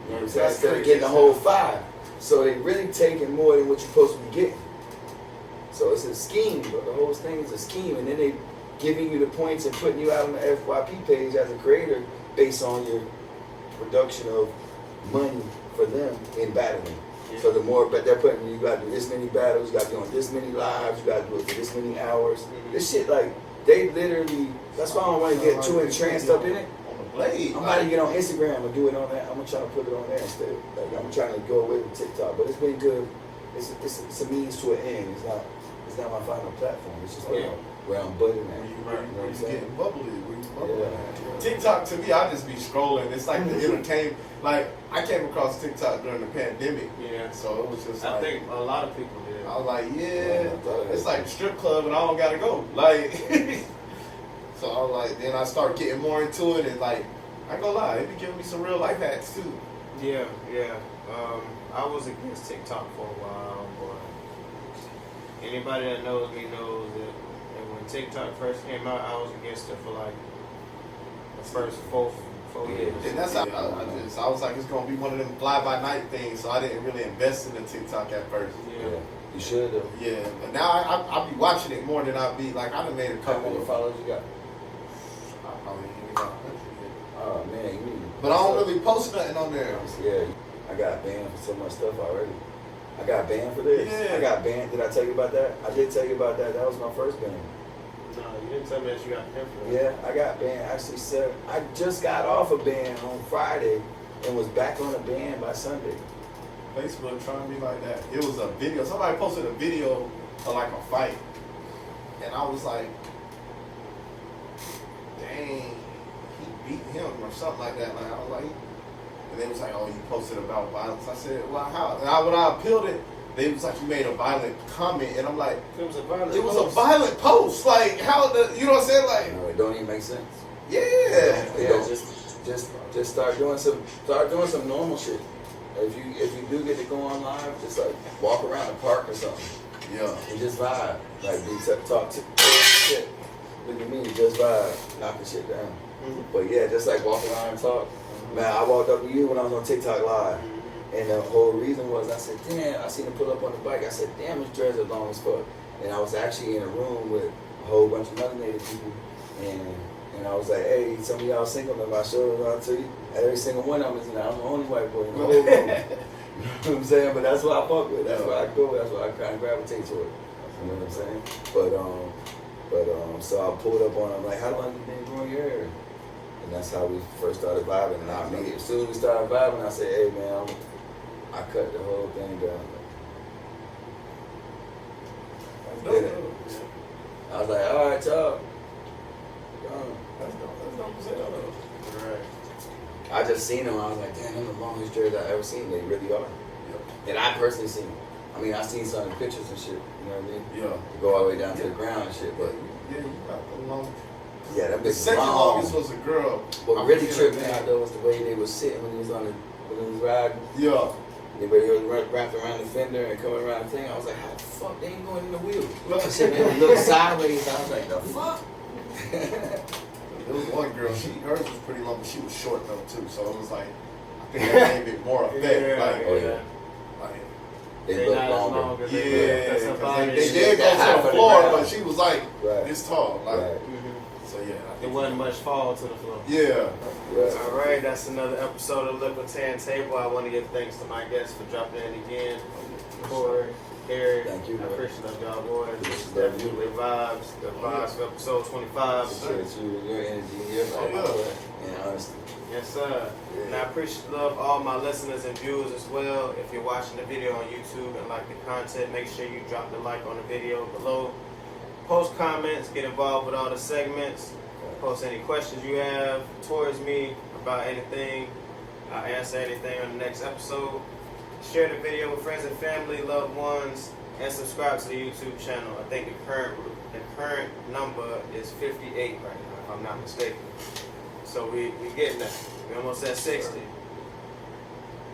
You know what I'm saying? Instead of getting a whole 5. So they really taking more than what you're supposed to be getting. So it's a scheme, but the whole thing is a scheme, and then they giving you the points and putting you out on the FYP page as a creator based on your production of money for them in battling. Yeah. So the more, but they're putting you got to do this many battles, you got to do on this many lives, you got to do it for this many hours. This shit like they literally. That's why I don't want to get too entranced up in it. On the blade. I'm about to get on Instagram and do it on that. I'm gonna try to put it on there instead. Like I'm trying to go away from TikTok, but it's been good. It's a means to an end. It's not my final platform. It's just where I'm budding at. You know what I'm saying? Getting bubbly. Yeah. TikTok to me, I just be scrolling. It's like the entertainment. Like I came across TikTok during the pandemic. Yeah. So it was just I like think a lot of people did. I was like, Yeah, it's like a strip club, and I don't gotta go. Like, so I was like, then I start getting more into it, and like, I ain't gonna lie, they be giving me some real life hacks too. Yeah. I was against TikTok for a while, but anybody that knows me knows that when TikTok first came out, I was against it for like the first four years. And that's how I was like, it's gonna be one of them fly by night things. So I didn't really invest in the TikTok at first. Yeah. You should though. Yeah, but now I be watching it more than I be like I done made a How couple many of. followers you got? I probably ain't even got 100 yet. Oh man, you need. But I don't really post nothing on there. Yeah, I got banned for so much stuff already. I got banned for this. Yeah. I got banned. Did I tell you about that? I did tell you about that. That was my first ban. No, you didn't tell me that you got him for that. Yeah, I got banned. Actually, I just got off a ban on Friday and was back on a ban by Sunday. Facebook trying to be like that. It was a video. Somebody posted a video of like a fight, and I was like, dang, he beat him or something like that. Like I was like, and they was like, oh, you posted about violence. I said, well, how? And when I appealed it, they was like, you made a violent comment, and I'm like, It was a violent it was post. a violent post. Like how you know what I'm saying? Like No, it don't even make sense. yeah. Just start doing some normal shit. If you do get to go on live, just like walk around the park or something. Yeah. And just vibe. Like talk to shit. Look at me, just vibe, knocking shit down. Mm-hmm. But yeah, just like walk around and talk. Man, I walked up to you when I was on TikTok live. And the whole reason was I said, damn, I seen him pull up on the bike. I said, damn, his dreads are long as fuck. And I was actually in a room with a whole bunch of melanated people. And I was like, hey, some of y'all single, if I show it out to you, every single one of them is, I'm the only white boy in the whole room. You know what I'm saying? But that's what I fuck with. That's where I go. That's why I kind of gravitate toward it. You know what I'm saying? But so I pulled up on him, like, how long you been growing your hair? And that's how we first started vibing. And I mean, as soon as we started vibing, I said, hey, man, I cut the whole thing down. Did it. I was like, all right, y'all. That's dope as hell though. Right. I just seen them. I was like, damn, they're the longest dreads I've ever seen. They really are. Yep. And I personally seen them. I mean, I seen some of the pictures and shit. You know what I mean? Yeah. To go all the way down to the ground and shit. But Yeah, you got the long. yeah, that The bitch second long. longest was a girl. What I'm really forgetting tripped me her out name. though was the way they was sitting when he was riding. Yeah. Everybody was wrapped around the fender and coming around the thing. I was like, how the fuck they ain't going in the wheel? That shit made me look sideways. I was like, the fuck? There was one girl. Hers was pretty long, but she was short though too. So it was like, I think that gave it more effect. Yeah, like, oh, yeah. like, They They look not as longer. long as yeah, they That's a 'cause body. they shit. did go Half to of the the floor, ground. but she was like Right. this tall. Like, Right. Mhm. so yeah. I It think wasn't much fall to the floor. Yeah. Right. All right, that's another episode of Likkle Table. I want to give thanks to my guests for dropping in again. Corey, Eric, Thank you, I man. appreciate y'all boys. This is Thank you. definitely vibes. The vibes for episode 25. Appreciate you and your energy and your and honesty. Yes, sir. And I appreciate love all my listeners and viewers as well. If you're watching the video on YouTube and like the content, make sure you drop the like on the video below. Post comments, get involved with all the segments. Post any questions you have towards me about anything. I'll answer anything on the next episode. Share the video with friends and family, loved ones, and subscribe to the YouTube channel. I think the current number is 58 right now, if I'm not mistaken. So we getting there. We almost at 60.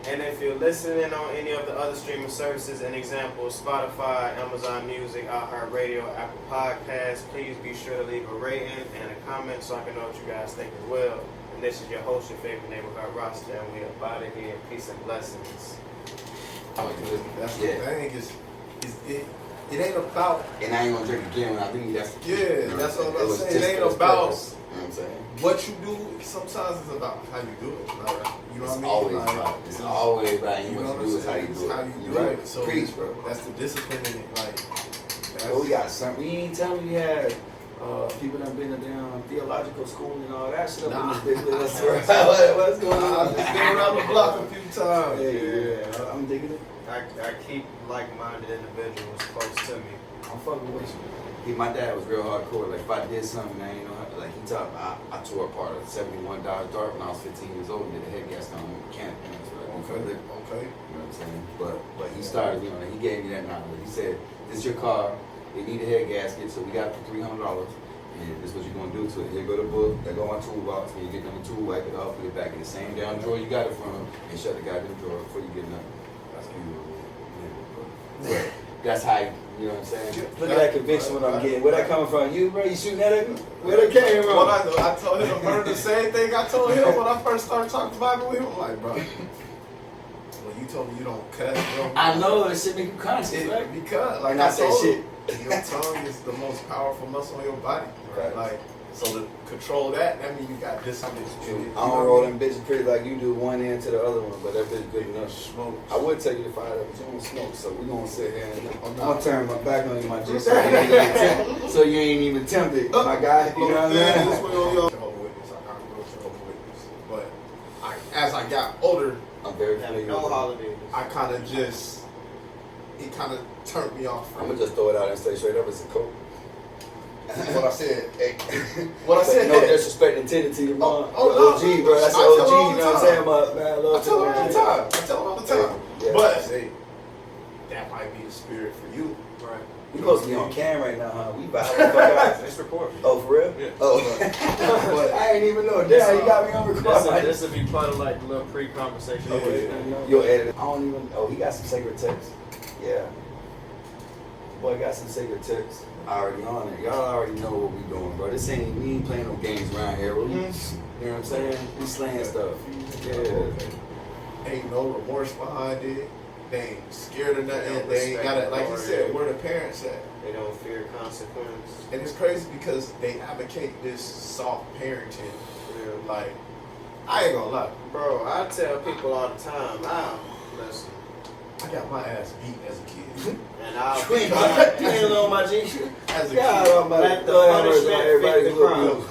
And if you're listening on any of the other streaming services, an example, Spotify, Amazon Music, iHeartRadio, Apple Podcasts, please be sure to leave a rating and a comment so I can know what you guys think as well. And this is your host, your favorite neighborhood roster, and we are out of here. Peace and blessings. That's Yeah. the thing it ain't about And I ain't gonna drink again when I leave. That's that's what it I'm was saying. just It ain't for this about purpose. You know what I'm saying? what you do. Sometimes it's about how you do it. Like, you know It's what I mean? always Like, about. It's always about you what know you what do I'm is how you saying? do It's how it. you You do right? it. So Preach, bro. that's the discipline in it. Like, that's, Well, we got some. We ain't telling you had people that been to down theological school and all that shit up Nah. in this bitch. What's going on? I've just been around the block a few times. Yeah, I'm digging it. I keep like-minded individuals close to me. I'm fucking with you. My dad was real hardcore. Like if I did something, I ain't know how. Like he taught me. I tore apart a '71 Dodge Dart when I was 15 years old and did a head gas down on mechanic. Okay. You know what I'm saying? But he started. You know, he gave me that knowledge. He said, "This is your car. It need a head gasket, so we got it for $300. And this is what you're gonna do to it. Here go the book. There go my toolbox. When you get on the tool, wipe it off, put it back in the same down drawer you got it from, and shut the goddamn drawer before you get nothing." That's That's how you know what I'm saying. Look at that conviction what I'm getting. Where that coming from? You, bro? You shooting that at me? Where that came from? Well, I told him the same thing I told him when I first started talking Bible with him. I'm like, bro, when you told me you don't cuss, bro. I know that shit make you conscious, right? Because, like And I say told shit. him, your tongue is the most powerful muscle in your body. Right. Like, so to control that means you got discipline. I don't roll them bitches pretty like you do one end to the other one, but that bitch good enough. Smoke. I would tell you to fire up, but you don't smoke, so we gonna sit here and I'm gonna turn my back on you, my G, so you ain't even tempted. So you ain't even tempted, my guy. You know what I'm This saying? way on y'all. Jehovah's Witness. I gotta go to Jehovah's Witness. But as I got older, I'm very have familiar no with it. holidays. I kind of just, it kind of turned me off I'm from gonna just throw it out and say straight up, it's a coke. what I said. Hey, what I said. No disrespect intended to your mom. Oh, OG, bro. That's I tell her OG. all You the know what I'm time. saying? Man, I love I tell her all the OG. time. I tell her all the time. Yeah. But hey, that might be the spirit for you. Right. We supposed to be on cam right now, huh? We about to It's recording. Oh, for real? Yeah. Oh. I ain't even know. Damn, you got me on record. This will be part of like the little pre-conversation. Yeah. You'll edit it. I don't even. Oh, he got some sacred text. Yeah. Boy, got some sacred text already on it. Y'all already know what we doing, bro. This ain't, we ain't playing no games around here. You know what I'm saying? We slaying stuff. Yeah. Ain't no remorse behind it. They ain't scared of They nothing. don't They ain't respect got it. Like you authority. said, where the parents at? They don't fear consequence. And it's crazy because they advocate this soft parenting. Yeah. Like, I ain't gonna lie. Bro, I tell people all the time, listen, I got my ass beat as a kid. and I'll You ain't know my G. As a God, kid. I'm about Let to the Lord have punishment mercy on everybody fit the who crime. will be.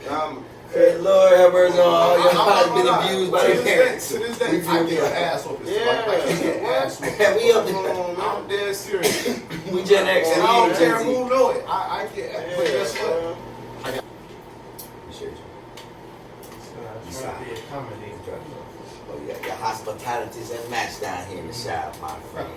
Crime. Hey, Lord have mercy on all your I'm been not- abused by to their this day- parents. To this We day, feel I me. get an ass whooping. Yeah. I can't get ass whooping. We up there. I'm dead serious. We Gen X And and I don't we care Gen Z. who know it. I get. But guess what? Appreciate you. Trying to be a comedy. Oh yeah, your hospitality's unmatched down here in the South, my friend.